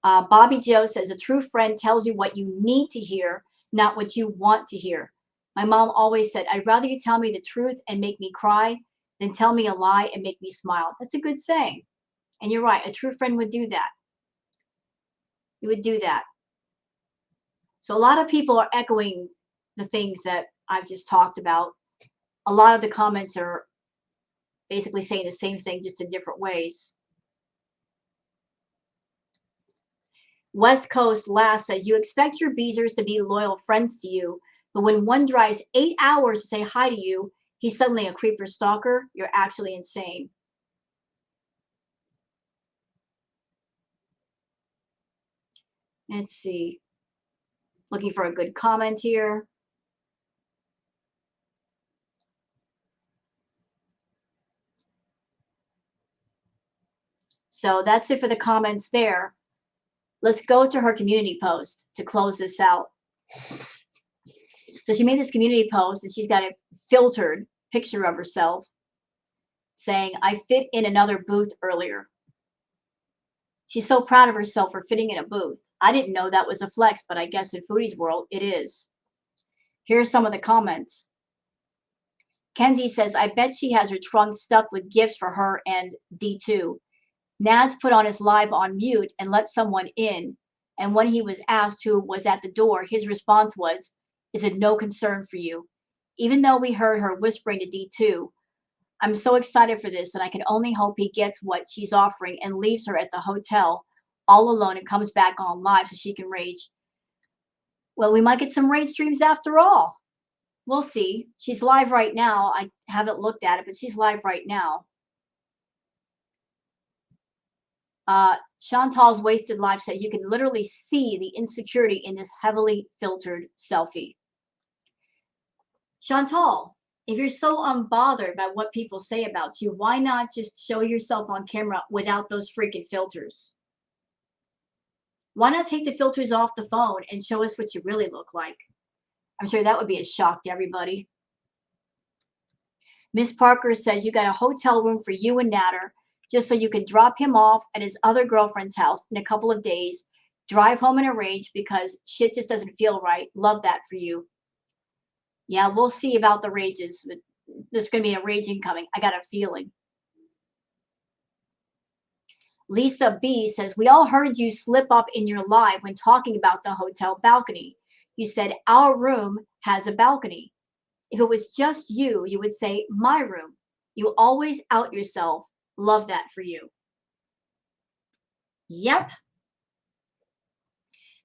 Bobby Joe says, a true friend tells you what you need to hear, not what you want to hear. My mom always said, I'd rather you tell me the truth and make me cry than tell me a lie and make me smile. That's a good saying. And you're right. A true friend would do that. He would do that. So a lot of people are echoing the things that I've just talked about. A lot of the comments are basically saying the same thing, just in different ways. West Coast Last says, you expect your beezers to be loyal friends to you, but when one drives 8 hours to say hi to you, he's suddenly a creeper stalker. You're actually insane. Let's see. Looking for a good comment here. So that's it for the comments there. Let's go to her community post to close this out. So she made this community post and she's got a filtered picture of herself saying, I fit in another booth earlier. She's so proud of herself for fitting in a booth. I didn't know that was a flex, but I guess in Foodie's world, it is. Here's some of the comments. Kenzie says, I bet she has her trunk stuffed with gifts for her and D2. Nads put on his live on mute and let someone in. And when he was asked who was at the door, his response was, is it no concern for you? Even though we heard her whispering to D2, I'm so excited for this, and I can only hope he gets what she's offering and leaves her at the hotel all alone and comes back on live so she can rage. Well, we might get some rage streams after all. We'll see. She's live right now. I haven't looked at it, but she's live right now. Chantal's Wasted Life says you can literally see the insecurity in this heavily filtered selfie. Chantal, if you're so unbothered by what people say about you, why not just show yourself on camera without those freaking filters? Why not take the filters off the phone and show us what you really look like? I'm sure that would be a shock to everybody. Miss Parker says you got a hotel room for you and Natter just so you can drop him off at his other girlfriend's house in a couple of days, drive home in a rage because shit just doesn't feel right. Love that for you. Yeah, we'll see about the rages. But there's going to be a raging coming. I got a feeling. Lisa B says, we all heard you slip up in your live when talking about the hotel balcony. You said, our room has a balcony. If it was just you, you would say, my room. You always out yourself. Love that for you. Yep.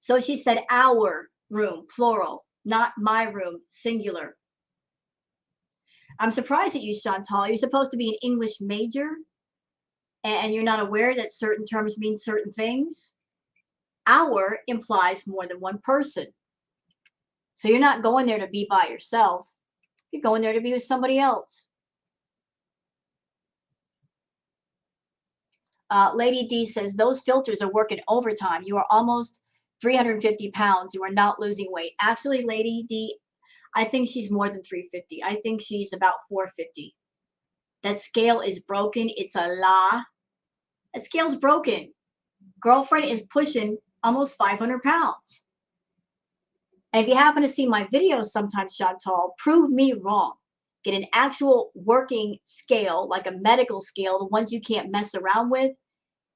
So she said, our room, plural, not my room, singular. I'm surprised at you, Chantal. You're supposed to be an English major, and you're not aware that certain terms mean certain things. Our implies more than one person. So you're not going there to be by yourself. You're going there to be with somebody else. Lady D says, those filters are working overtime. You are almost 350 pounds. You are not losing weight. Actually, Lady D, I think she's more than 350. I think she's about 450. That scale is broken. It's a lie. That scale's broken. Girlfriend is pushing almost 500 pounds. And if you happen to see my videos sometimes, Chantal, prove me wrong. Get an actual working scale, like a medical scale, the ones you can't mess around with.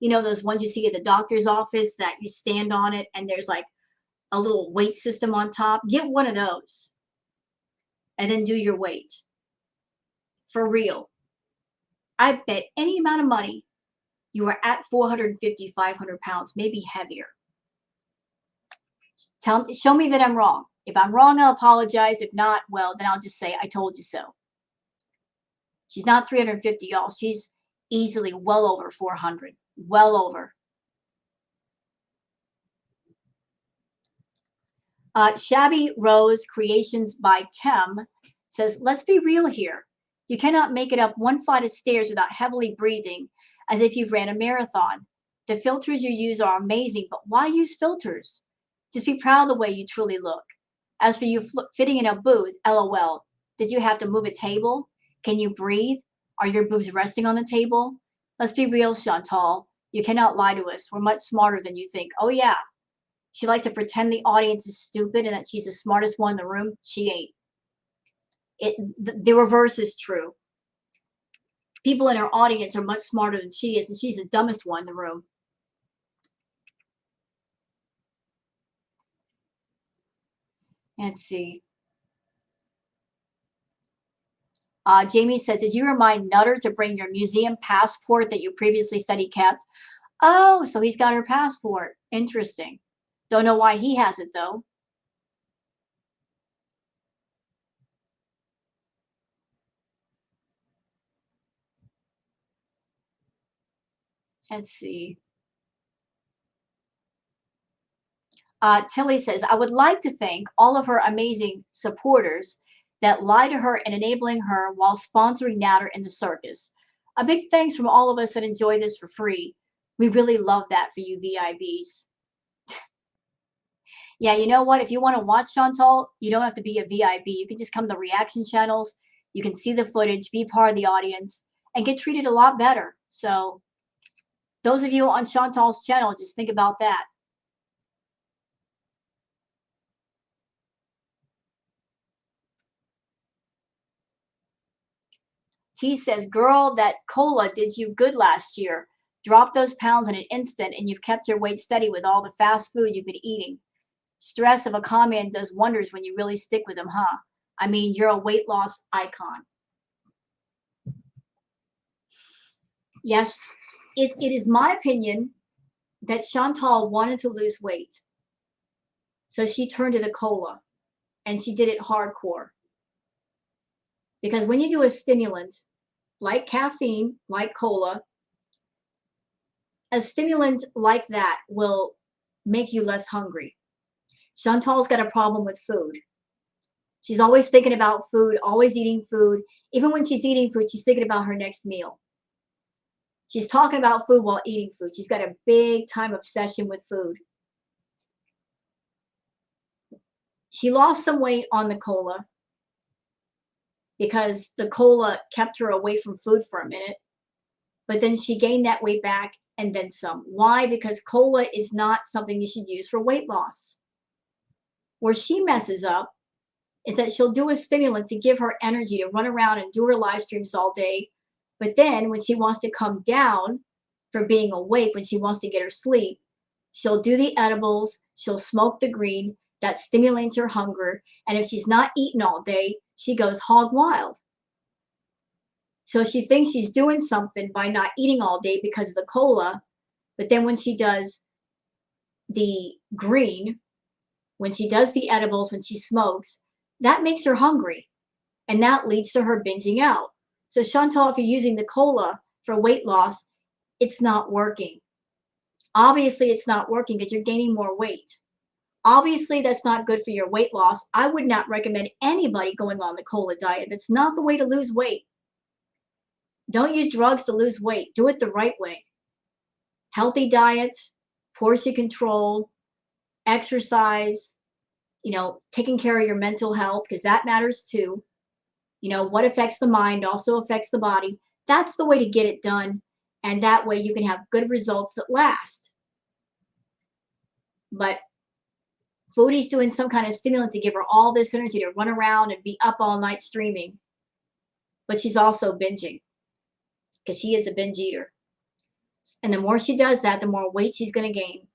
You know, those ones you see at the doctor's office that you stand on it and there's like a little weight system on top. Get one of those and then do your weight. For real. I bet any amount of money you are at 450, 500 pounds, maybe heavier. Show me that I'm wrong. If I'm wrong, I'll apologize. If not, well, then I'll just say, I told you so. She's not 350, y'all. She's easily well over 400. Well over. Shabby Rose Creations by Kem says, let's be real here. You cannot make it up one flight of stairs without heavily breathing as if you've ran a marathon. The filters you use are amazing, but why use filters? Just be proud of the way you truly look. As for you fitting in a booth, LOL. Did you have to move a table? Can you breathe? Are your boobs resting on the table? Let's be real, Chantal. You cannot lie to us. We're much smarter than you think. Oh, yeah. She likes to pretend the audience is stupid and that she's the smartest one in the room. She ain't. The reverse is true. People in her audience are much smarter than she is, and she's the dumbest one in the room. Let's see. Jamie says, did you remind Nutter to bring your museum passport that you previously said he kept? Oh, so he's got her passport. Interesting. Don't know why he has it though. Let's see. Tilly says, I would like to thank all of her amazing supporters that lie to her and enabling her while sponsoring Natter in the circus. A big thanks from all of us that enjoy this for free. We really love that for you VIBs. Yeah, you know what? If you want to watch Chantal, you don't have to be a VIB. You can just come to the reaction channels. You can see the footage, be part of the audience, and get treated a lot better. So those of you on Chantal's channel, just think about that. T says, girl, that cola did you good last year. Drop those pounds in an instant and you've kept your weight steady with all the fast food you've been eating. Stress of a comment does wonders when you really stick with them, huh? I mean, you're a weight loss icon. Yes, it is my opinion that Chantal wanted to lose weight. So she turned to the cola and she did it hardcore. Because when you do a stimulant, like caffeine, like cola, a stimulant like that will make you less hungry. Chantal's got a problem with food. She's always thinking about food, always eating food. Even when she's eating food, she's thinking about her next meal. She's talking about food while eating food. She's got a big time obsession with food. She lost some weight on the cola because the cola kept her away from food for a minute. But then she gained that weight back and then some. Why? Because cola is not something you should use for weight loss. Where she messes up is that she'll do a stimulant to give her energy to run around and do her live streams all day. But then when she wants to come down for being awake, when she wants to get her sleep, she'll do the edibles, she'll smoke the green, that stimulates her hunger. And if she's not eating all day, she goes hog wild. So she thinks she's doing something by not eating all day because of the cola. But then when she does the green, when she does the edibles, when she smokes, that makes her hungry. And that leads to her binging out. So Chantal, if you're using the cola for weight loss, it's not working. Obviously, it's not working because you're gaining more weight. Obviously, that's not good for your weight loss. I would not recommend anybody going on the cola diet. That's not the way to lose weight. Don't use drugs to lose weight. Do it the right way. Healthy diet, portion control, exercise, taking care of your mental health, because that matters too. What affects the mind also affects the body. That's the way to get it done. And that way you can have good results that last. But Foodie's doing some kind of stimulant to give her all this energy to run around and be up all night streaming. But she's also binging because she is a binge eater. And the more she does that, the more weight she's going to gain.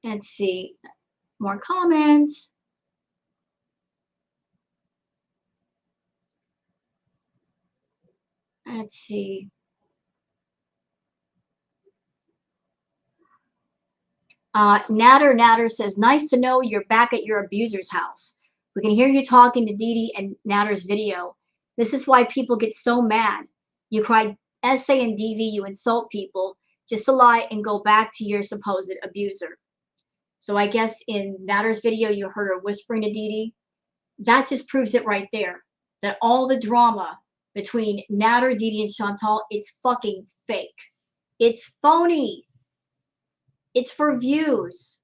Let's see. More comments. Let's see. Natter says, nice to know you're back at your abuser's house. We can hear you talking to Dee Dee and Natter's video. This is why people get so mad. You cry essay and DV, you insult people just to lie and go back to your supposed abuser. So I guess in Natter's video, you heard her whispering to Dee Dee. That just proves it right there. That all the drama between Natter, Dee Dee, and Chantal, it's fucking fake. It's phony. It's for views.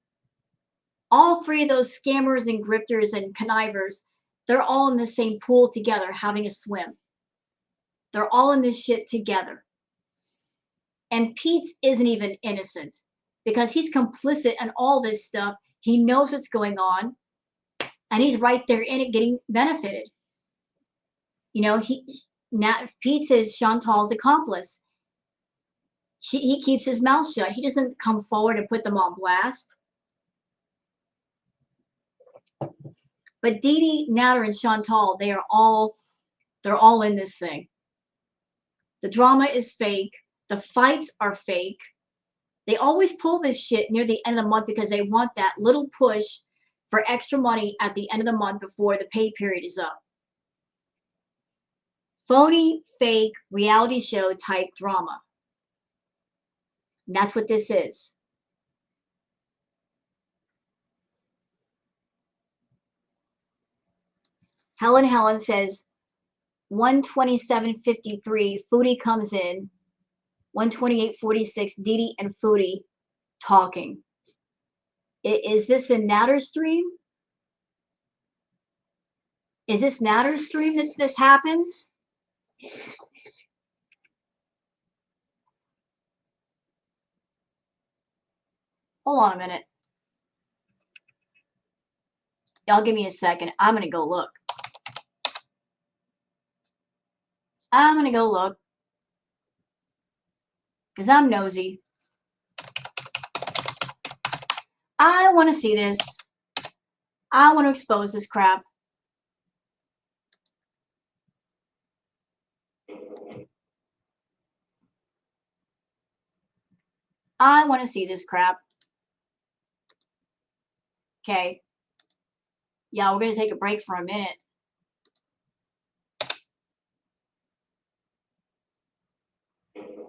All three of those scammers and grifters and connivers, they're all in the same pool together having a swim. They're all in this shit together. And Pete isn't even innocent because he's complicit in all this stuff. He knows what's going on and he's right there in it getting benefited. Pete is Chantal's accomplice. He keeps his mouth shut. He doesn't come forward and put them on blast. But Dee Dee, Natter, and Chantal, they're all in this thing. The drama is fake. The fights are fake. They always pull this shit near the end of the month because they want that little push for extra money at the end of the month before the pay period is up. Phony, fake, reality show type drama. And that's what this is. Helen says 127.53. Foodie comes in. 128.46. Didi and Foodie talking. Is this a Natter stream? Is this Natter stream that this happens? Hold on a minute. Y'all give me a second. I'm going to go look. I'm going to go look. Because I'm nosy. I want to see this. I want to expose this crap. I want to see this crap. Okay. Yeah, we're going to take a break for a minute.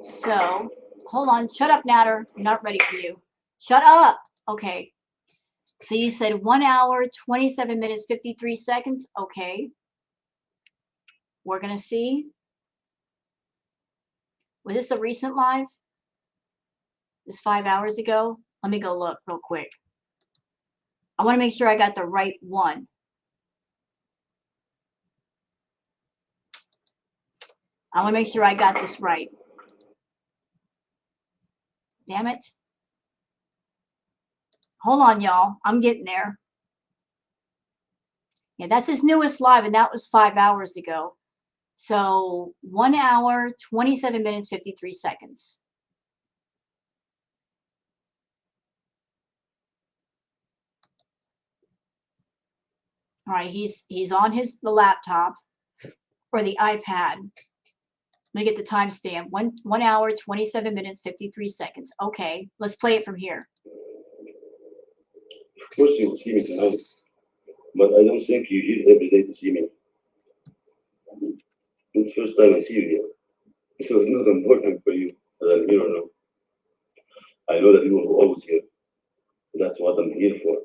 So, hold on. Shut up, Natter. I'm not ready for you. Shut up. Okay. So you said 1 hour, 27 minutes, 53 seconds. Okay. We're going to see. Was this a recent live? This 5 hours ago? Let me go look real quick. I want to make sure I got the right one. I want to make sure I got this right. Damn it. Hold on, y'all. I'm getting there. Yeah, that's his newest live, and that was 5 hours ago. So 1 hour, 27 minutes, 53 seconds. All right, he's on the laptop or the iPad. Let me get the timestamp. 1 hour, 27 minutes, 53 seconds. Okay, let's play it from here. Of course you'll see me tonight, but I don't think you're here every day to see me. It's the first time I see you here, so it's not important for you that I'm here or not. I know that you will always here. That's what I'm here for.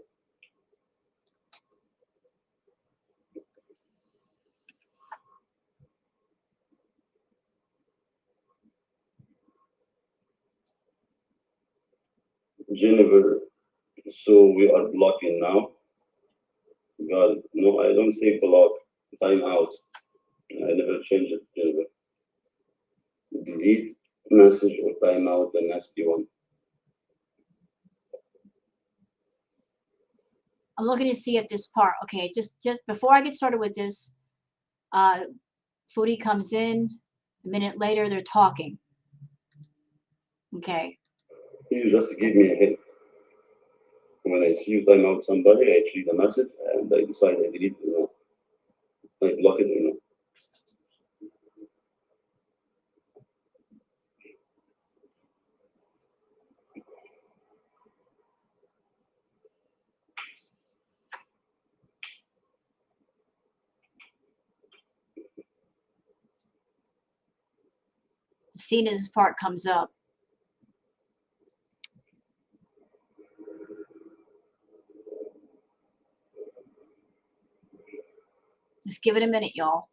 Jennifer, so we are blocking now? God, no, I don't say block. Time out. I never change it, Jennifer. Delete message or time out the nasty one. I'm looking to see if this part. Okay, just before I get started with this, Foodie comes in. A minute later, they're talking. Okay. You just give me a hint. When I see you time out somebody, I read the message and I decide I delete it, I block it, As soon as this part comes up. Just give it a minute, y'all.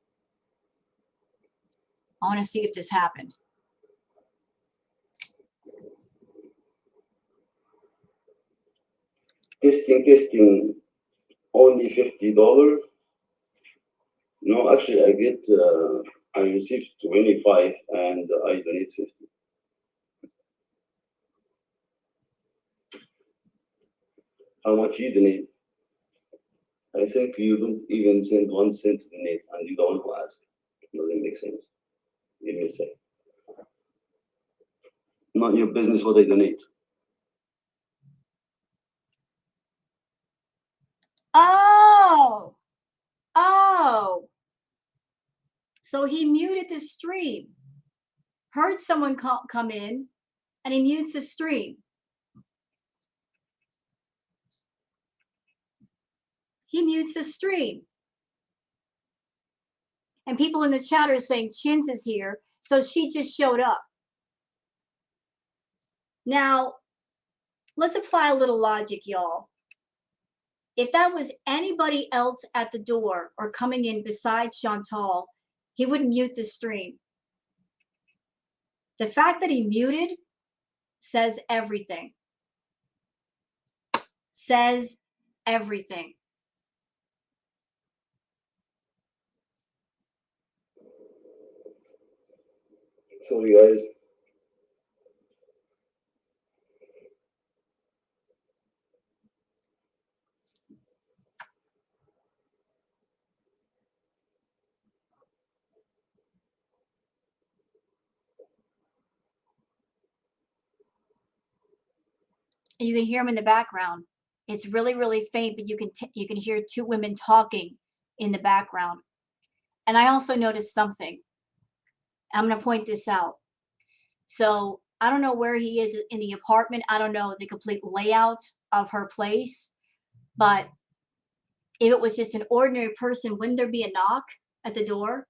I want to see if this happened. Testing, only $50. No, actually, I received 25 and I donate 50. How much you donate? I think you don't even send 1 cent to donate, and you don't ask. It doesn't make sense. Give me a sec. Not your business what I donate. Oh! Oh! So he muted the stream. heard someone come in, and he mutes the stream. He mutes the stream. And people in the chat are saying Chins is here, so she just showed up. Now, let's apply a little logic, y'all. If that was anybody else at the door or coming in besides Chantal, he would mute the stream. The fact that he muted says everything. Says everything. Sorry, guys. And you can hear him in the background. It's really, really faint, but you can hear two women talking in the background. And I also noticed something. I'm going to point this out. So I don't know where he is in the apartment. I don't know the complete layout of her place. But if it was just an ordinary person, wouldn't there be a knock at the door?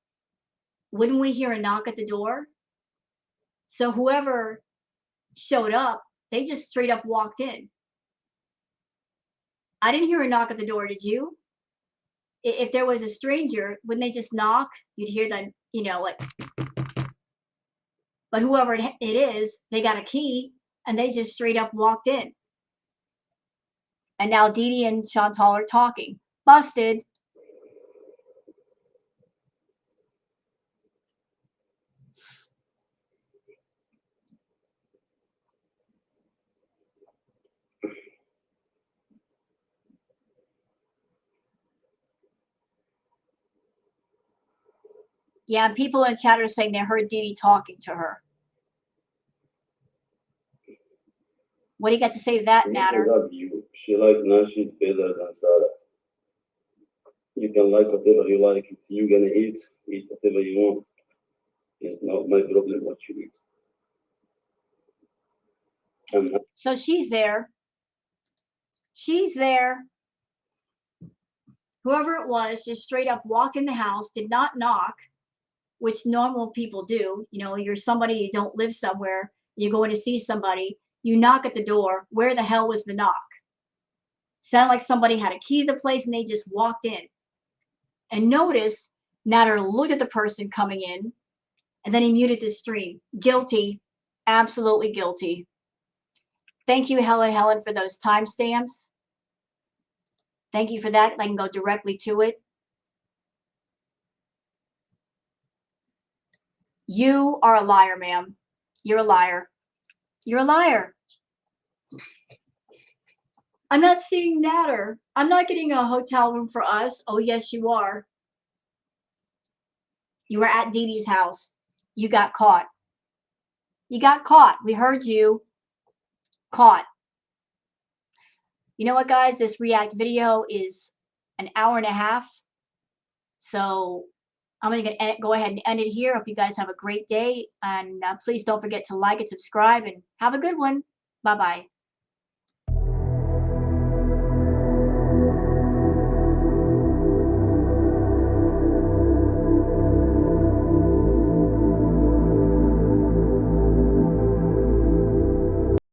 Wouldn't we hear a knock at the door? So whoever showed up, they just straight up walked in. I didn't hear a knock at the door, did you? If there was a stranger, wouldn't they just knock? You'd hear that, you know, like, but whoever it is, they got a key and they just straight up walked in. And now Dee Dee and Chantal are talking. Busted. Yeah, people in chat are saying they heard Dee Dee talking to her. What do you got to say to that, Natter? She like Nancy's better than Sarah. You can like whatever you like. It's you gonna eat whatever you want. It's not my problem what you eat. So she's there. She's there. Whoever it was just straight up walked in the house, did not knock, which normal people do. You know, you're somebody, you don't live somewhere, you're going to see somebody, you knock at the door. Where the hell was the knock? Sounded like somebody had a key to the place and they just walked in. And notice, Natter looked at the person coming in, and then he muted the stream. Guilty. Absolutely guilty. Thank you, Helen, for those timestamps. Thank you for that. I can go directly to it. You are a liar, ma'am. You're a liar. You're a liar. I'm not seeing Natter. I'm not getting a hotel room for us. Oh, yes, you are. You were at Dee Dee's house. You got caught. You got caught. We heard you. Caught. You know what, guys? This React video is an hour and a half. So I'm going to go ahead and end it here. Hope you guys have a great day. And please don't forget to like and subscribe. And have a good one. Bye-bye.